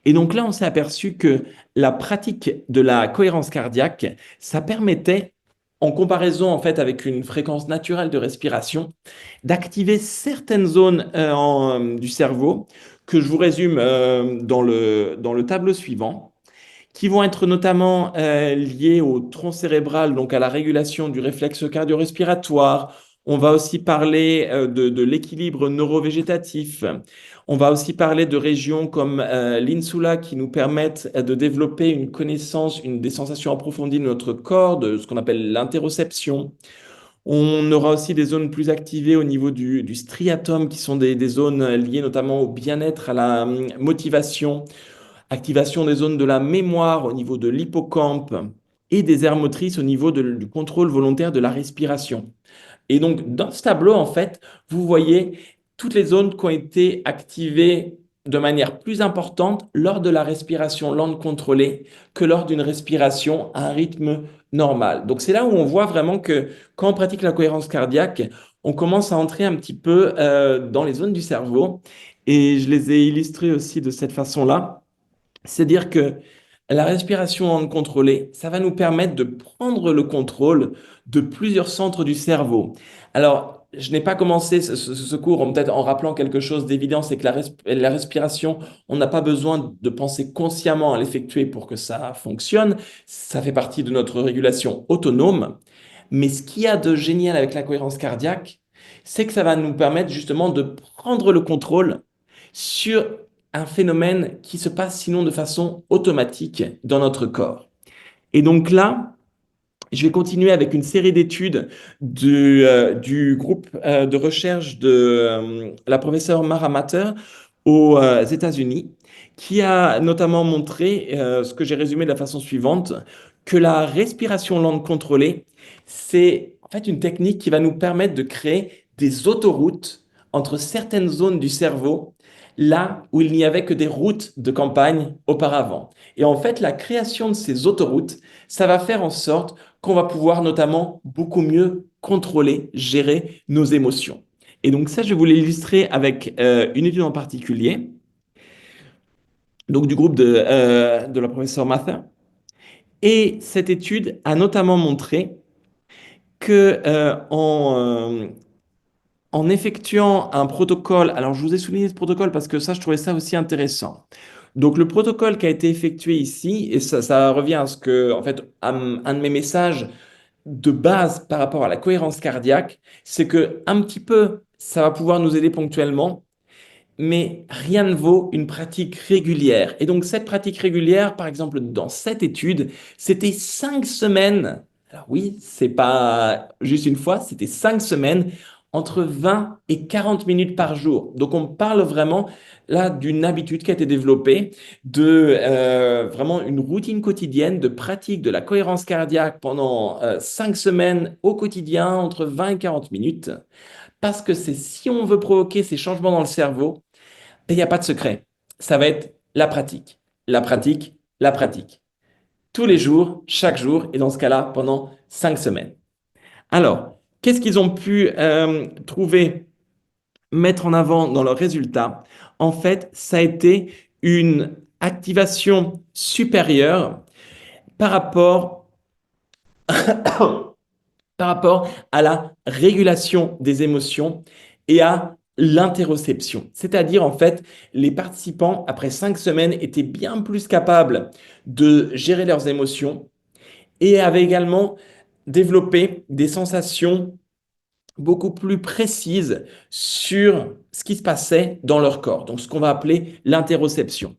Et donc là, on s'est aperçu que la pratique de la cohérence cardiaque, ça permettait, en comparaison en fait avec une fréquence naturelle de respiration, d'activer certaines zones du cerveau que je vous résume dans le tableau suivant qui vont être notamment liées au tronc cérébral, donc à la régulation du réflexe cardio-respiratoire. On va aussi parler de l'équilibre neurovégétatif. On va aussi parler de régions comme l'insula qui nous permettent de développer une connaissance, des sensations approfondies de notre corps, de ce qu'on appelle l'interoception. On aura aussi des zones plus activées au niveau du striatum, qui sont des zones liées notamment au bien-être, à la motivation, activation des zones de la mémoire au niveau de l'hippocampe et des aires motrices au niveau du contrôle volontaire de la respiration. Et donc, dans ce tableau, en fait, vous voyez toutes les zones qui ont été activées de manière plus importante lors de la respiration lente contrôlée que lors d'une respiration à un rythme normal. Donc, c'est là où on voit vraiment que quand on pratique la cohérence cardiaque, on commence à entrer un petit peu dans les zones du cerveau. Et je les ai illustrées aussi de cette façon-là. C'est-à-dire que la respiration lente contrôlée, ça va nous permettre de prendre le contrôle de plusieurs centres du cerveau. Alors, je n'ai pas commencé ce cours peut-être en rappelant quelque chose d'évident, c'est que la respiration, on n'a pas besoin de penser consciemment à l'effectuer pour que ça fonctionne. Ça fait partie de notre régulation autonome. Mais ce qu'il y a de génial avec la cohérence cardiaque, c'est que ça va nous permettre justement de prendre le contrôle sur un phénomène qui se passe sinon de façon automatique dans notre corps. Et donc là, je vais continuer avec une série d'études du groupe de recherche de la professeure Mara Matter aux États-Unis, qui a notamment montré ce que j'ai résumé de la façon suivante, que la respiration lente contrôlée, c'est en fait une technique qui va nous permettre de créer des autoroutes entre certaines zones du cerveau, là où il n'y avait que des routes de campagne auparavant. Et en fait, la création de ces autoroutes, ça va faire en sorte qu'on va pouvoir notamment beaucoup mieux contrôler, gérer nos émotions. Et donc ça, je vais vous l'illustrer avec une étude en particulier, donc du groupe de la professeure Mather. Et cette étude a notamment montré que en effectuant un protocole, alors je vous ai souligné ce protocole parce que ça, je trouvais ça aussi intéressant. Donc le protocole qui a été effectué ici, et ça revient à ce que, en fait, un de mes messages de base par rapport à la cohérence cardiaque, c'est que un petit peu, ça va pouvoir nous aider ponctuellement, mais rien ne vaut une pratique régulière. Et donc, cette pratique régulière, par exemple, dans cette étude, c'était 5 semaines. Alors oui, c'est pas juste une fois, c'était 5 semaines entre 20 et 40 minutes par jour. Donc, on parle vraiment là d'une habitude qui a été développée, de vraiment une routine quotidienne de pratique de la cohérence cardiaque pendant 5 semaines au quotidien, entre 20 et 40 minutes. Parce que c'est si on veut provoquer ces changements dans le cerveau, il n'y a pas de secret. Ça va être la pratique, la pratique, la pratique. Tous les jours, chaque jour, et dans ce cas-là, pendant 5 semaines. Alors, qu'est-ce qu'ils ont pu trouver, mettre en avant dans leurs résultats? En fait, ça a été une activation supérieure par rapport par rapport à la régulation des émotions et à l'interoception. C'est-à-dire, en fait, les participants, après 5 semaines, étaient bien plus capables de gérer leurs émotions et avaient également développé des sensations beaucoup plus précises sur ce qui se passait dans leur corps, donc ce qu'on va appeler l'interoception.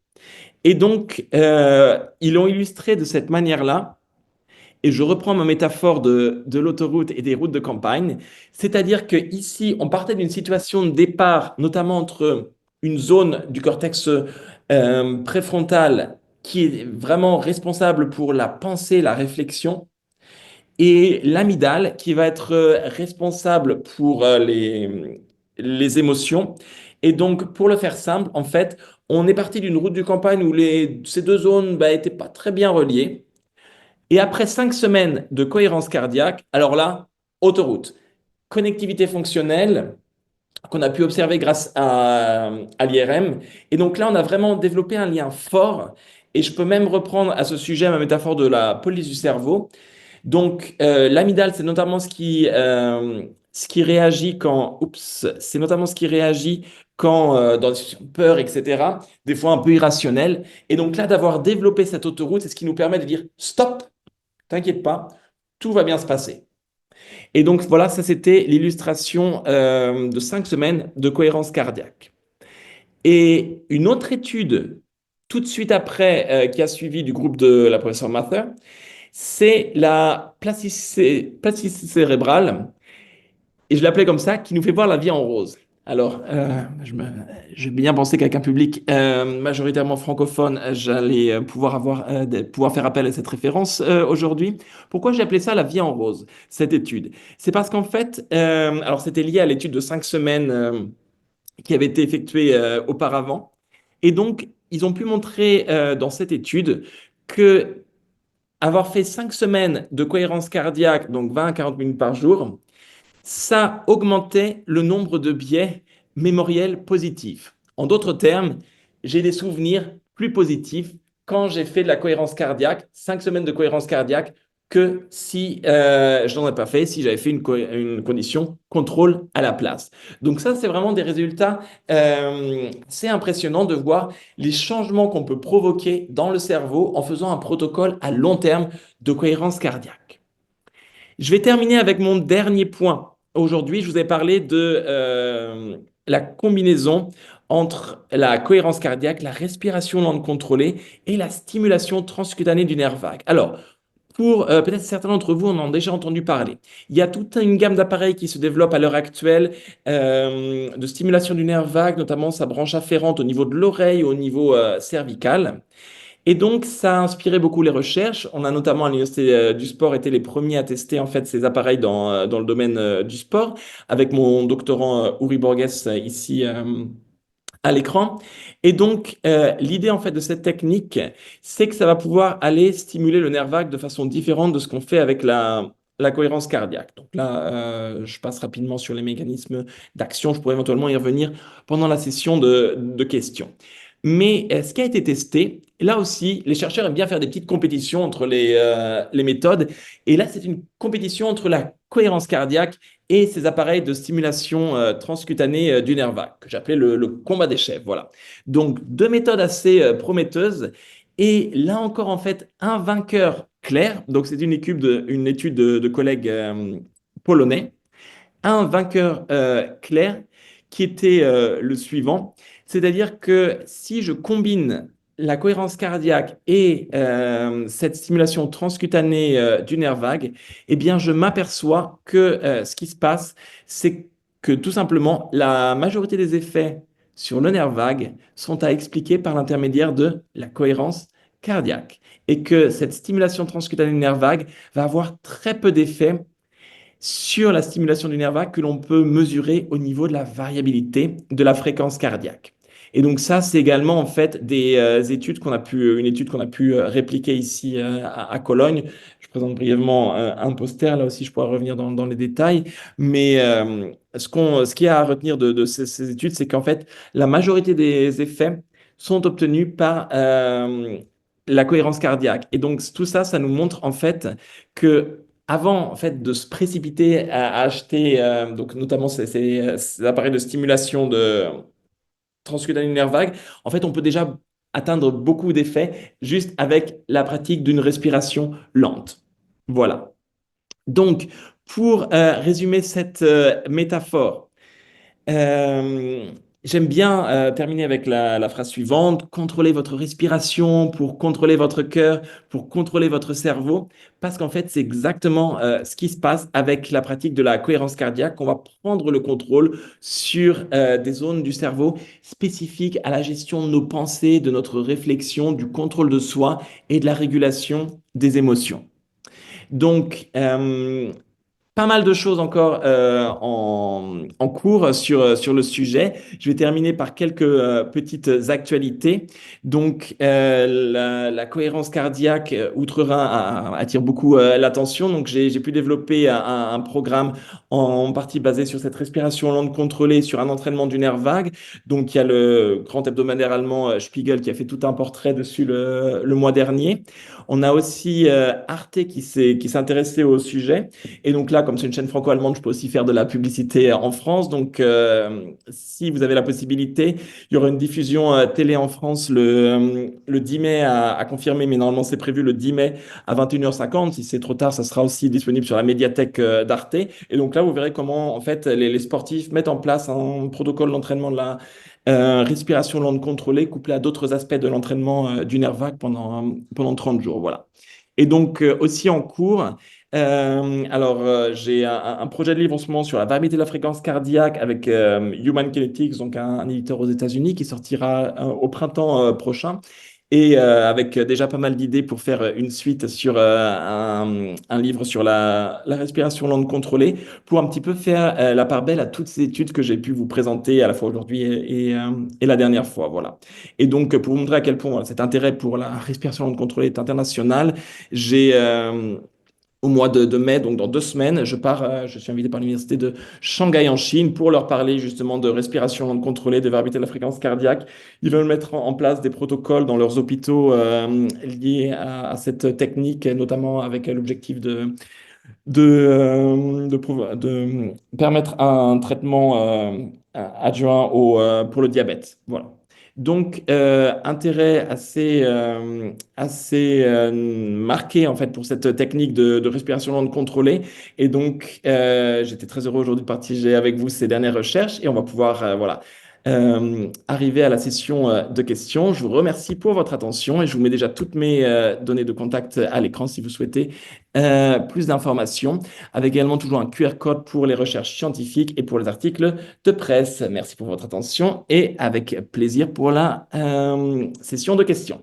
Et donc, ils l'ont illustré de cette manière-là. Et je reprends ma métaphore de l'autoroute et des routes de campagne, c'est-à-dire qu'ici, on partait d'une situation de départ, notamment entre une zone du cortex préfrontal qui est vraiment responsable pour la pensée, la réflexion, et l'amygdale qui va être responsable pour les émotions. Et donc, pour le faire simple, en fait, on est parti d'une route de campagne où ces deux zones n'étaient pas très bien reliées. Et après 5 semaines de cohérence cardiaque, alors là, autoroute, connectivité fonctionnelle qu'on a pu observer grâce à l'IRM. Et donc là, on a vraiment développé un lien fort. Et je peux même reprendre à ce sujet ma métaphore de la police du cerveau. Donc, l'amygdale, c'est notamment ce qui réagit quand, c'est notamment ce qui réagit quand, dans des situations de peur, etc., des fois un peu irrationnel. Et donc là, d'avoir développé cette autoroute, c'est ce qui nous permet de dire stop, t'inquiète pas, tout va bien se passer. Et donc voilà, ça c'était l'illustration de 5 semaines de cohérence cardiaque. Et une autre étude, tout de suite après, qui a suivi du groupe de la professeure Mather, c'est la plasticité cérébrale, et je l'appelais comme ça, qui nous fait voir la vie en rose. Alors, j'ai bien pensé qu'avec un public majoritairement francophone, j'allais pouvoir faire appel à cette référence aujourd'hui. Pourquoi j'ai appelé ça la vie en rose, cette étude? C'est parce qu'en fait, alors c'était lié à l'étude de 5 semaines qui avait été effectuée auparavant. Et donc, ils ont pu montrer dans cette étude que avoir fait 5 semaines de cohérence cardiaque, donc 20 à 40 minutes par jour, ça augmentait le nombre de biais mémoriels positifs. En d'autres termes, j'ai des souvenirs plus positifs quand j'ai fait de la cohérence cardiaque, 5 semaines de cohérence cardiaque, que si je n'en ai pas fait, si j'avais fait une condition contrôle à la place. Donc ça, c'est vraiment des résultats assez impressionnants de voir les changements qu'on peut provoquer dans le cerveau en faisant un protocole à long terme de cohérence cardiaque. Je vais terminer avec mon dernier point. Aujourd'hui, je vous ai parlé de la combinaison entre la cohérence cardiaque, la respiration lente contrôlée et la stimulation transcutanée du nerf vague. Alors, pour peut-être certains d'entre vous en ont déjà entendu parler. Il y a toute une gamme d'appareils qui se développe à l'heure actuelle de stimulation du nerf vague, notamment sa branche afférente au niveau de l'oreille, au niveau cervical. Et donc, ça a inspiré beaucoup les recherches. On a notamment à l'Université du sport été les premiers à tester en fait ces appareils dans le domaine du sport, avec mon doctorant Uri Borges ici à l'écran. Et donc, l'idée en fait de cette technique, c'est que ça va pouvoir aller stimuler le nerf vague de façon différente de ce qu'on fait avec la cohérence cardiaque. Donc là, je passe rapidement sur les mécanismes d'action. Je pourrais éventuellement y revenir pendant la session de questions. Mais ce qui a été testé, là aussi, les chercheurs aiment bien faire des petites compétitions entre les méthodes. Et là, c'est une compétition entre la cohérence cardiaque et ces appareils de stimulation transcutanée du nerf vague, que j'appelais le combat des chefs. Voilà. Donc, deux méthodes assez prometteuses. Et là encore, en fait, un vainqueur clair, donc c'est une étude de collègues polonais, un vainqueur clair qui était le suivant, c'est-à-dire que si je combine la cohérence cardiaque et cette stimulation transcutanée du nerf vague, eh bien, je m'aperçois que ce qui se passe, c'est que tout simplement, la majorité des effets sur le nerf vague sont à expliquer par l'intermédiaire de la cohérence cardiaque et que cette stimulation transcutanée du nerf vague va avoir très peu d'effets sur la stimulation du nerf vague que l'on peut mesurer au niveau de la variabilité de la fréquence cardiaque. Et donc ça, c'est également en fait des une étude qu'on a pu répliquer ici à Cologne. Je présente brièvement un poster, là aussi je pourrais revenir dans les détails. Mais ce qu'il y a à retenir de ces études, c'est qu'en fait, la majorité des effets sont obtenus par la cohérence cardiaque. Et donc tout ça, ça nous montre en fait que avant en fait de se précipiter à acheter donc notamment ces appareils de stimulation de transcutanéaire vague, en fait on peut déjà atteindre beaucoup d'effets juste avec la pratique d'une respiration lente. Voilà. Donc pour résumer cette métaphore, euh, j'aime bien terminer avec la phrase suivante: contrôlez votre respiration pour contrôler votre cœur, pour contrôler votre cerveau, parce qu'en fait, c'est exactement ce qui se passe avec la pratique de la cohérence cardiaque. On va prendre le contrôle sur des zones du cerveau spécifiques à la gestion de nos pensées, de notre réflexion, du contrôle de soi et de la régulation des émotions. Donc, pas mal de choses encore en cours sur le sujet. Je vais terminer par quelques petites actualités. Donc, la cohérence cardiaque outre-Rhin attire beaucoup l'attention. Donc, j'ai pu développer un programme en partie basé sur cette respiration lente contrôlée, sur un entraînement du nerf vague. Donc, il y a le grand hebdomadaire allemand Spiegel qui a fait tout un portrait dessus le mois dernier. On a aussi Arte qui s'est intéressé au sujet. Et donc là, comme c'est une chaîne franco-allemande, je peux aussi faire de la publicité en France. Donc, si vous avez la possibilité, il y aura une diffusion télé en France le 10 mai à confirmer, mais normalement c'est prévu le 10 mai à 21h50. Si c'est trop tard, ça sera aussi disponible sur la médiathèque d'Arte. Et donc là, vous verrez comment en fait les sportifs mettent en place un protocole d'entraînement de la respiration lente contrôlée couplé à d'autres aspects de l'entraînement du nerf vague pendant 30 jours. Voilà. Et donc aussi en cours, j'ai un projet de livre en ce moment sur la variabilité de la fréquence cardiaque avec Human Kinetics, donc un éditeur aux États-Unis qui sortira au printemps prochain. Et avec déjà pas mal d'idées pour faire une suite sur un livre sur la respiration lente contrôlée, pour un petit peu faire la part belle à toutes ces études que j'ai pu vous présenter à la fois aujourd'hui et la dernière fois. Voilà. Et donc, pour vous montrer à quel point voilà, cet intérêt pour la respiration lente contrôlée est international, j'ai au mois de mai, donc dans 2 semaines, je suis invité par l'université de Shanghai en Chine pour leur parler justement de respiration lente contrôlée, de variabilité de la fréquence cardiaque. Ils veulent mettre en place des protocoles dans leurs hôpitaux liés à cette technique, notamment avec l'objectif de permettre un traitement adjoint pour le diabète. Voilà. Donc, intérêt assez marqué en fait pour cette technique de respiration lente contrôlée. Et donc, j'étais très heureux aujourd'hui de partager avec vous ces dernières recherches et on va pouvoir voilà, arriver à la session de questions. Je vous remercie pour votre attention et je vous mets déjà toutes mes données de contact à l'écran si vous souhaitez plus d'informations, avec également toujours un QR code pour les recherches scientifiques et pour les articles de presse. Merci pour votre attention et avec plaisir pour la session de questions.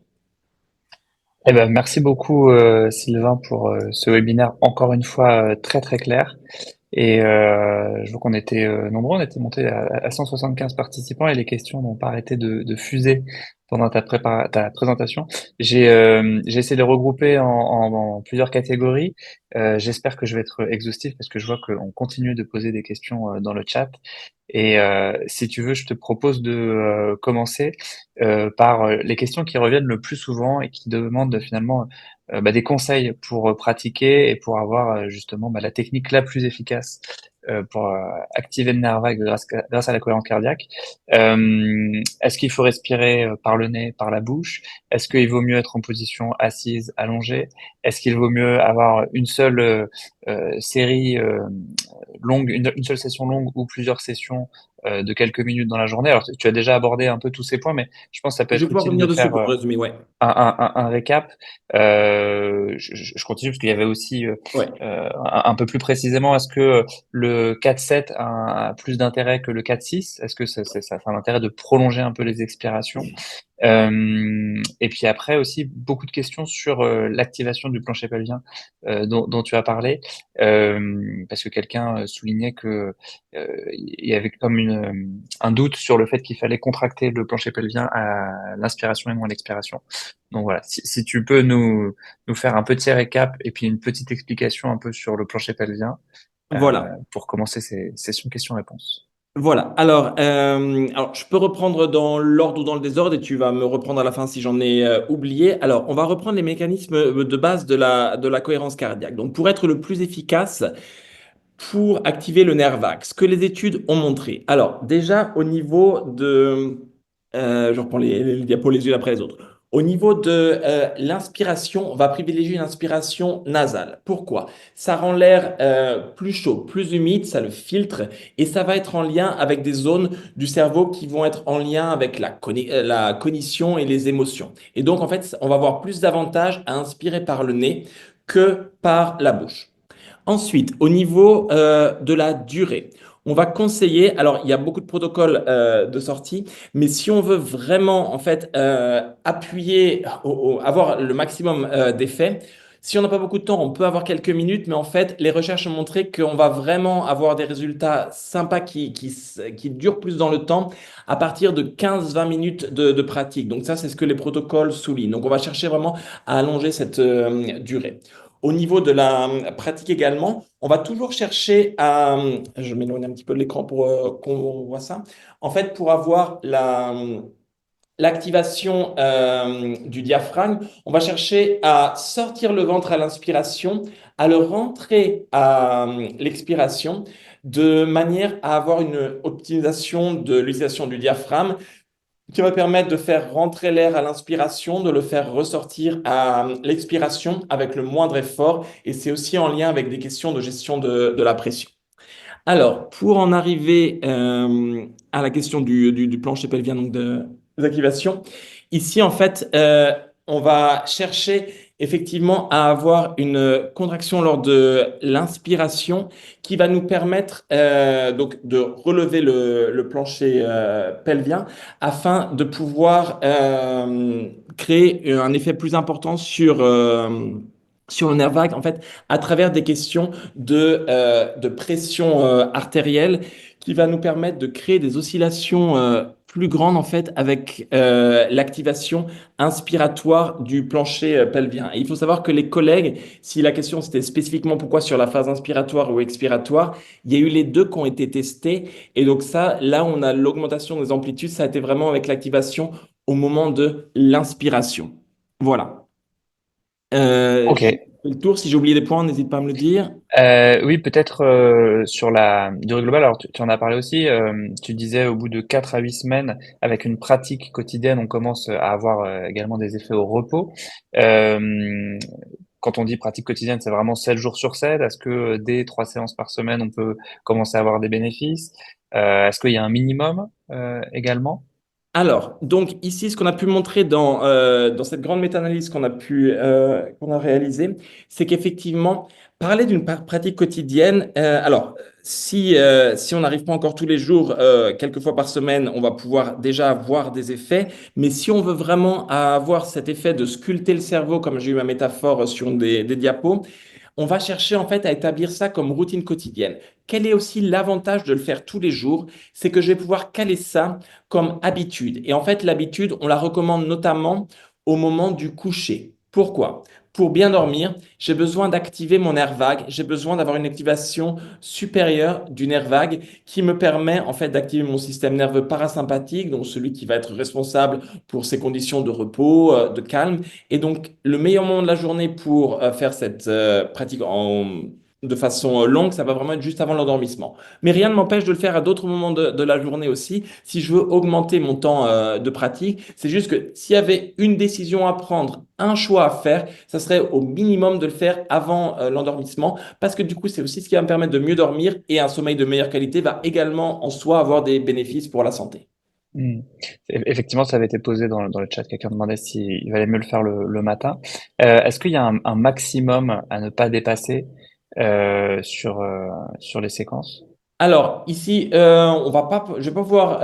Eh ben, merci beaucoup, Sylvain, pour ce webinaire encore une fois très très clair. Et je vois qu'on était nombreux, on était monté à 175 participants et les questions n'ont pas arrêté de fuser pendant ta présentation. J'ai essayé de les regrouper en plusieurs catégories. J'espère que je vais être exhaustif parce que je vois qu'on continue de poser des questions dans le chat. Et si tu veux, je te propose de commencer par les questions qui reviennent le plus souvent et qui demandent finalement des conseils pour pratiquer et pour avoir justement la technique la plus efficace pour activer le nerf vague grâce à la cohérence cardiaque. Est-ce qu'il faut respirer par le nez, par la bouche? Est-ce qu'il vaut mieux être en position assise, allongée? Est-ce qu'il vaut mieux avoir une seule série longue, une seule session longue ou plusieurs sessions de quelques minutes dans la journée? Alors, tu as déjà abordé un peu tous ces points, mais je pense que ça peut Je vais être pouvoir utile revenir de dessus faire pour résumer, ouais. un récap. Je continue parce qu'il y avait aussi Ouais. un peu plus précisément, est-ce que le 4-7 a plus d'intérêt que le 4-6? Est-ce que ça a l'intérêt de prolonger un peu les expirations? Et puis après aussi beaucoup de questions sur l'activation du plancher pelvien dont tu as parlé, parce que quelqu'un soulignait que il y avait comme un doute sur le fait qu'il fallait contracter le plancher pelvien à l'inspiration et non à l'expiration. Donc voilà, si tu peux nous faire un petit récap et puis une petite explication un peu sur le plancher pelvien Voilà. pour commencer ces sessions questions-réponses. Voilà. Alors, je peux reprendre dans l'ordre ou dans le désordre et tu vas me reprendre à la fin si j'en ai oublié. Alors, on va reprendre les mécanismes de base de la cohérence cardiaque. Donc, pour être le plus efficace, pour activer le nerf vague, ce que les études ont montré. Alors, déjà, au niveau de... je reprends les diapos les unes après les autres. Au niveau de l'inspiration, on va privilégier une inspiration nasale. Pourquoi? Ça rend l'air plus chaud, plus humide, ça le filtre et ça va être en lien avec des zones du cerveau qui vont être en lien avec la cognition et les émotions. Et donc, en fait, on va avoir plus d'avantages à inspirer par le nez que par la bouche. Ensuite, au niveau de la durée, on va conseiller, alors il y a beaucoup de protocoles de sortie, mais si on veut vraiment en fait appuyer, avoir le maximum d'effets, si on n'a pas beaucoup de temps, on peut avoir quelques minutes, mais en fait, les recherches ont montré qu'on va vraiment avoir des résultats sympas qui durent plus dans le temps à partir de 15-20 minutes de pratique. Donc ça, c'est ce que les protocoles soulignent. Donc on va chercher vraiment à allonger cette durée. Au niveau de la pratique également, on va toujours chercher à... Je m'éloigne un petit peu de l'écran pour qu'on voit ça. En fait, pour avoir l'activation du diaphragme, on va chercher à sortir le ventre à l'inspiration, à le rentrer à l'expiration, de manière à avoir une optimisation de l'utilisation du diaphragme qui va permettre de faire rentrer l'air à l'inspiration, de le faire ressortir à l'expiration avec le moindre effort. Et c'est aussi en lien avec des questions de gestion de la pression. Alors, pour en arriver à la question du plancher pelvien, donc des activations, ici, en fait, on va chercher effectivement à avoir une contraction lors de l'inspiration qui va nous permettre donc de relever le plancher pelvien afin de pouvoir créer un effet plus important sur le nerf vague, en fait, à travers des questions de pression artérielle qui va nous permettre de créer des oscillations plus grandes en fait avec l'activation inspiratoire du plancher pelvien. Et il faut savoir que les collègues, si la question c'était spécifiquement pourquoi sur la phase inspiratoire ou expiratoire, il y a eu les deux qui ont été testés. Et donc ça, là on a l'augmentation des amplitudes, ça a été vraiment avec l'activation au moment de l'inspiration. Voilà. Ok. J'ai fait le tour. Si j'ai oublié des points, n'hésite pas à me le dire. Oui, peut-être sur la durée globale. Alors, tu en as parlé aussi. Tu disais au bout de 4 à 8 semaines, avec une pratique quotidienne, on commence à avoir également des effets au repos. Euh, Quand on dit pratique quotidienne, c'est vraiment 7 jours sur 7. Est-ce que dès 3 séances par semaine, on peut commencer à avoir des bénéfices? Est-ce qu'il y a un minimum également? Alors, donc ici, ce qu'on a pu montrer dans cette grande méta-analyse qu'on a réalisée, c'est qu'effectivement, parler d'une pratique quotidienne, si on n'arrive pas encore tous les jours, quelques fois par semaine, on va pouvoir déjà avoir des effets. Mais si on veut vraiment avoir cet effet de sculpter le cerveau, comme j'ai eu ma métaphore sur des diapos, on va chercher en fait à établir ça comme routine quotidienne. Quel est aussi l'avantage de le faire tous les jours? C'est que je vais pouvoir caler ça comme habitude. Et en fait, l'habitude, on la recommande notamment au moment du coucher. Pourquoi? Pour bien dormir, j'ai besoin d'activer mon nerf vague, j'ai besoin d'avoir une activation supérieure du nerf vague qui me permet en fait d'activer mon système nerveux parasympathique, donc celui qui va être responsable pour ces conditions de repos, de calme. Et donc, le meilleur moment de la journée pour faire cette pratique de façon longue, ça va vraiment être juste avant l'endormissement. Mais rien ne m'empêche de le faire à d'autres moments de la journée aussi. Si je veux augmenter mon temps de pratique, c'est juste que s'il y avait une décision à prendre, un choix à faire, ça serait au minimum de le faire avant l'endormissement, parce que du coup, c'est aussi ce qui va me permettre de mieux dormir et un sommeil de meilleure qualité va également en soi avoir des bénéfices pour la santé. Hmm. Effectivement, ça avait été posé dans le chat. Quelqu'un demandait s'il valait mieux le faire le matin. Est-ce qu'il y a un maximum à ne pas dépasser sur les séquences? Alors, ici, je vais pas pouvoir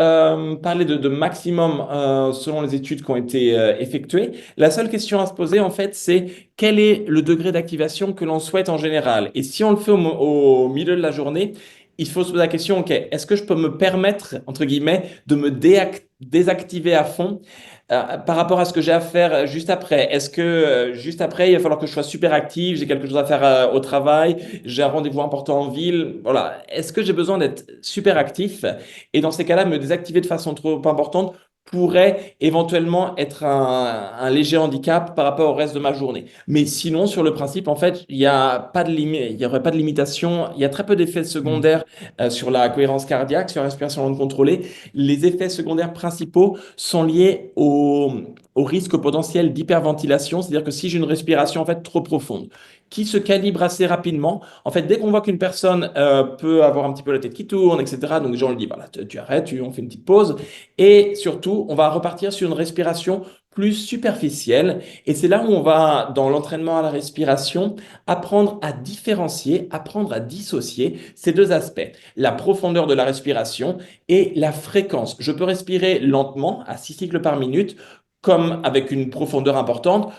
parler de maximum selon les études qui ont été effectuées. La seule question à se poser, en fait, c'est quel est le degré d'activation que l'on souhaite en général? Et si on le fait au milieu de la journée, il faut se poser la question, OK, est-ce que je peux me permettre, entre guillemets, de me désactiver à fond par rapport à ce que j'ai à faire juste après? Est-ce que juste après, il va falloir que je sois super actif, j'ai quelque chose à faire au travail, j'ai un rendez-vous important en ville? Voilà. Est-ce que j'ai besoin d'être super actif? Et dans ces cas-là, me désactiver de façon trop importante pourrait éventuellement être un léger handicap par rapport au reste de ma journée. Mais sinon, sur le principe, en fait, il n'y a pas de limite, il y aurait pas de limitation. Il y a très peu d'effets Hmm. secondaires sur la cohérence cardiaque, sur la respiration non contrôlée. Les effets secondaires principaux sont liés au risque potentiel d'hyperventilation, c'est-à-dire que si j'ai une respiration en fait trop profonde, qui se calibre assez rapidement, en fait, dès qu'on voit qu'une personne peut avoir un petit peu la tête qui tourne, etc., donc les gens lui disent, voilà, tu arrêtes, on fait une petite pause, et surtout, on va repartir sur une respiration plus superficielle, et c'est là où on va, dans l'entraînement à la respiration, apprendre à différencier, apprendre à dissocier ces deux aspects, la profondeur de la respiration et la fréquence. Je peux respirer lentement, à 6 cycles par minute, comme avec une profondeur importante,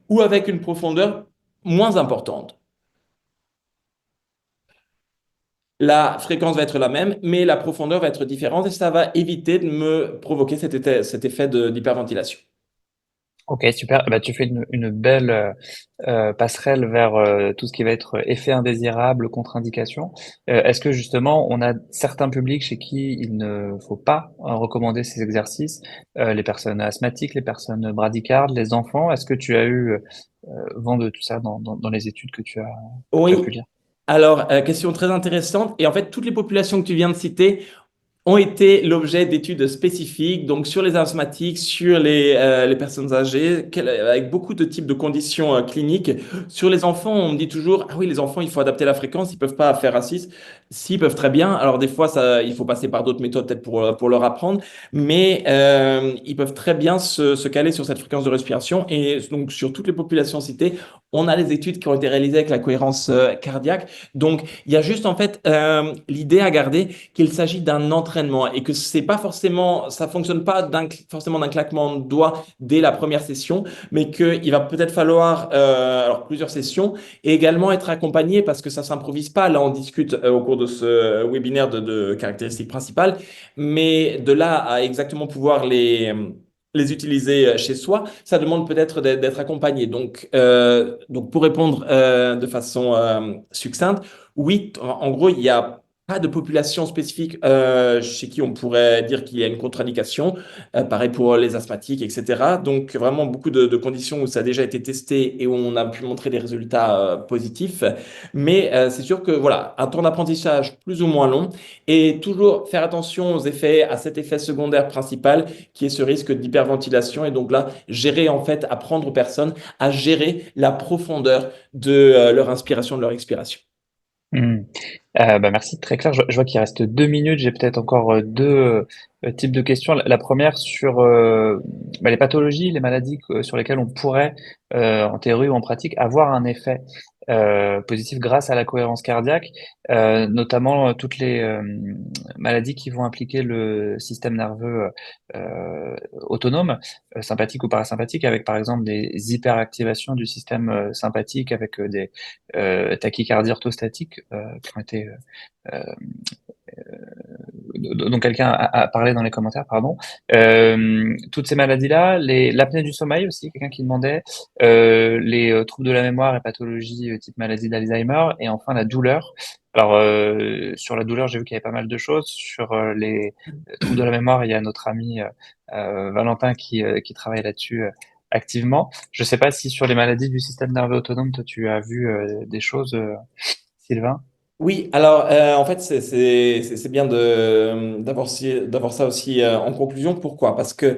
ou avec une profondeur moins importante. La fréquence va être la même, mais la profondeur va être différente et ça va éviter de me provoquer cet effet d'hyperventilation. Ok, super. Bah, tu fais une belle passerelle vers tout ce qui va être effet indésirable, contre-indication. Est-ce que justement, on a certains publics chez qui il ne faut pas recommander ces exercices, les personnes asthmatiques, les personnes bradycardes, les enfants? Est-ce que tu as eu vent de tout ça dans les études que tu as pu Oui, lire? alors, question très intéressante. Et en fait, toutes les populations que tu viens de citer ont été l'objet d'études spécifiques, donc sur les asthmatiques, sur les personnes âgées, avec beaucoup de types de conditions cliniques. Sur les enfants, on me dit toujours, ah oui, les enfants, il faut adapter la fréquence, ils peuvent pas faire à 6. S'ils peuvent très bien. Alors des fois, ça, il faut passer par d'autres méthodes peut-être pour leur apprendre, mais ils peuvent très bien se caler sur cette fréquence de respiration. Et donc sur toutes les populations citées, on a les études qui ont été réalisées avec la cohérence cardiaque. Donc il y a juste en fait l'idée à garder qu'il s'agit d'un entraînement et que c'est pas forcément, ça fonctionne pas forcément d'un claquement de doigts dès la première session, mais qu'il va peut-être falloir alors plusieurs sessions et également être accompagné parce que ça s'improvise pas. Là, on discute au cours de ce webinaire de caractéristiques principales, mais de là à exactement pouvoir les utiliser chez soi, ça demande peut-être d'être accompagné. Donc, pour répondre de façon succincte, oui, en gros, il y a pas de population spécifique chez qui on pourrait dire qu'il y a une contre-indication. Pareil pour les asthmatiques, etc. Donc, vraiment beaucoup de conditions où ça a déjà été testé et où on a pu montrer des résultats positifs. Mais c'est sûr que voilà, un temps d'apprentissage plus ou moins long et toujours faire attention aux effets, à cet effet secondaire principal qui est ce risque d'hyperventilation. Et donc là, gérer en fait, apprendre aux personnes à gérer la profondeur de leur inspiration, de leur expiration. Hmm. Bah merci, très clair. Je vois qu'il reste 2 minutes. J'ai peut-être encore deux types de questions. La première sur bah, les pathologies, les maladies sur lesquelles on pourrait, en théorie ou en pratique, avoir un effet positif grâce à la cohérence cardiaque, notamment toutes les maladies qui vont impliquer le système nerveux autonome, sympathique ou parasympathique, avec par exemple des hyperactivations du système sympathique, avec des tachycardies orthostatiques qui ont été euh, dont quelqu'un a parlé dans les commentaires, pardon. Toutes ces maladies-là, l'apnée du sommeil aussi, quelqu'un qui demandait, les troubles de la mémoire et pathologies type maladie d'Alzheimer, et enfin la douleur. Alors, sur la douleur, j'ai vu qu'il y avait pas mal de choses. Sur les troubles de la mémoire, il y a notre ami Valentin qui travaille là-dessus activement. Je ne sais pas si sur les maladies du système nerveux autonome, toi, tu as vu des choses, Sylvain? Oui, alors en fait, c'est bien d'avoir ça aussi en conclusion. Pourquoi? Parce que,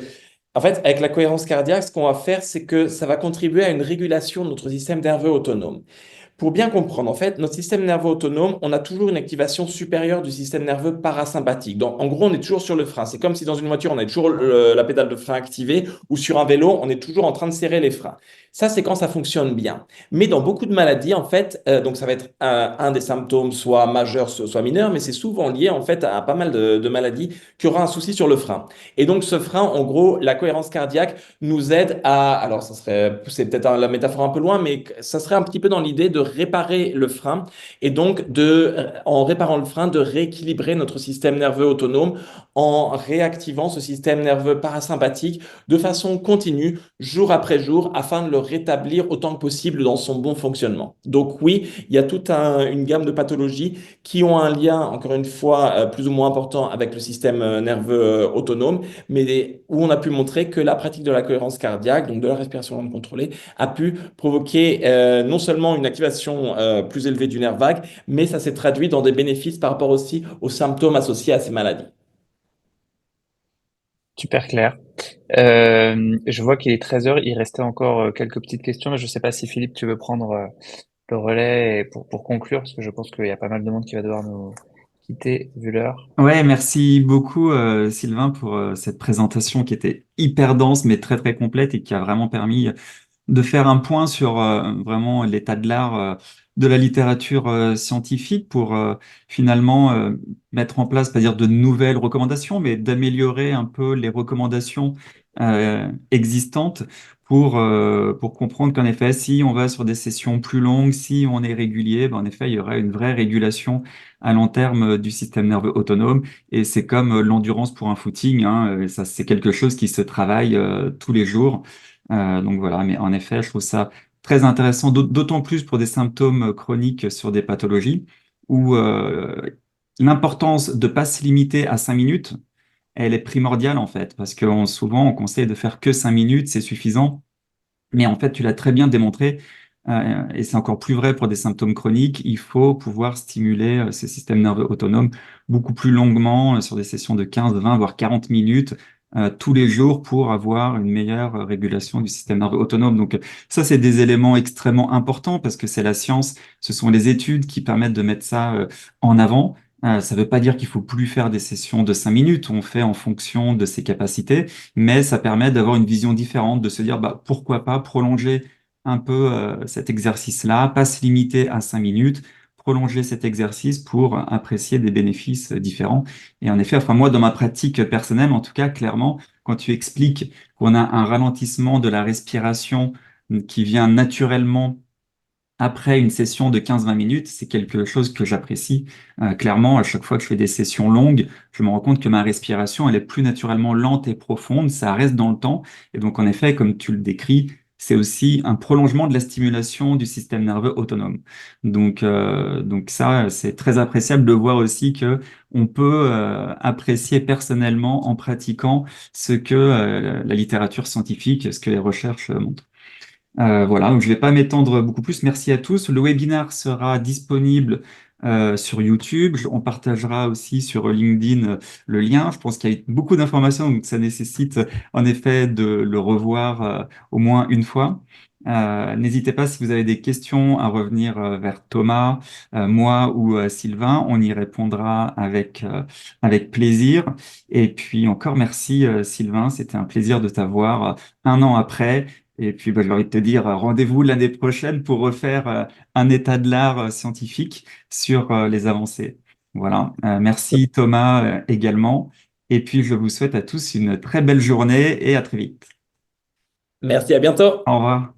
en fait, avec la cohérence cardiaque, ce qu'on va faire, c'est que ça va contribuer à une régulation de notre système nerveux autonome. Pour bien comprendre, en fait, notre système nerveux autonome, on a toujours une activation supérieure du système nerveux parasympathique. Donc, en gros, on est toujours sur le frein. C'est comme si dans une voiture, on a toujours la pédale de frein activée ou sur un vélo, on est toujours en train de serrer les freins. Ça, c'est quand ça fonctionne bien. Mais dans beaucoup de maladies, en fait, donc ça va être un des symptômes, soit majeur, soit mineur, mais c'est souvent lié, en fait, à pas mal de maladies qui aura un souci sur le frein. Et donc, ce frein, en gros, la cohérence cardiaque nous aide à, alors ça serait, c'est peut-être la métaphore un peu loin, mais ça serait un petit peu dans l'idée de réparer le frein et donc en réparant le frein, de rééquilibrer notre système nerveux autonome en réactivant ce système nerveux parasympathique de façon continue, jour après jour, afin de le rétablir autant que possible dans son bon fonctionnement. Donc oui, il y a toute une gamme de pathologies qui ont un lien, encore une fois, plus ou moins important avec le système nerveux autonome, mais où on a pu montrer que la pratique de la cohérence cardiaque, donc de la respiration lente contrôlée, a pu provoquer non seulement une activation plus élevée du nerf vague, mais ça s'est traduit dans des bénéfices par rapport aussi aux symptômes associés à ces maladies. Super clair. Je vois qu'il est 13 heures. Il restait encore quelques petites questions, mais je ne sais pas si Philippe, tu veux prendre le relais et pour conclure, parce que je pense qu'il y a pas mal de monde qui va devoir nous quitter vu l'heure. Ouais, merci beaucoup Sylvain pour cette présentation qui était hyper dense mais très très complète et qui a vraiment permis de faire un point sur vraiment l'état de l'art de la littérature scientifique pour finalement mettre en place, pas dire de nouvelles recommandations, mais d'améliorer un peu les recommandations existantes pour comprendre qu'en effet, si on va sur des sessions plus longues, si on est régulier, ben, en effet, il y aurait une vraie régulation à long terme du système nerveux autonome. Et c'est comme l'endurance pour un footing, hein, ça, c'est quelque chose qui se travaille tous les jours. Donc voilà, mais en effet, je trouve ça très intéressant, d'autant plus pour des symptômes chroniques sur des pathologies où l'importance de pas se limiter à 5 minutes, elle est primordiale en fait, parce que souvent on conseille de faire que 5 minutes, c'est suffisant. Mais en fait, tu l'as très bien démontré, et c'est encore plus vrai pour des symptômes chroniques, il faut pouvoir stimuler ce système nerveux autonome beaucoup plus longuement, sur des sessions de 15, 20, voire 40 minutes, tous les jours pour avoir une meilleure régulation du système nerveux autonome. Donc ça, c'est des éléments extrêmement importants parce que c'est la science, ce sont les études qui permettent de mettre ça en avant. Ça ne veut pas dire qu'il faut plus faire des sessions de 5 minutes, on fait en fonction de ses capacités, mais ça permet d'avoir une vision différente, de se dire bah, pourquoi pas prolonger un peu cet exercice-là, pas se limiter à 5 minutes, prolonger cet exercice pour apprécier des bénéfices différents. Et en effet, enfin moi, dans ma pratique personnelle, en tout cas, clairement, quand tu expliques qu'on a un ralentissement de la respiration qui vient naturellement après une session de 15-20 minutes, c'est quelque chose que j'apprécie. Clairement, à chaque fois que je fais des sessions longues, je me rends compte que ma respiration, elle est plus naturellement lente et profonde, ça reste dans le temps. Et donc, en effet, comme tu le décris, c'est aussi un prolongement de la stimulation du système nerveux autonome. Donc ça, c'est très appréciable de voir aussi que on peut apprécier personnellement en pratiquant ce que la littérature scientifique, ce que les recherches montrent. Voilà, donc je ne vais pas m'étendre beaucoup plus. Merci à tous. Le webinaire sera disponible sur YouTube. On partagera aussi sur LinkedIn le lien. Je pense qu'il y a beaucoup d'informations, donc ça nécessite en effet de le revoir au moins une fois. N'hésitez pas si vous avez des questions à revenir vers Thomas, moi ou Sylvain. On y répondra avec plaisir. Et puis encore merci Sylvain, c'était un plaisir de t'avoir un an après. Et puis, bah, j'ai envie de te dire, rendez-vous l'année prochaine pour refaire un état de l'art scientifique sur les avancées. Voilà. Merci Thomas également. Et puis, je vous souhaite à tous une très belle journée et à très vite. Merci, à bientôt. Au revoir.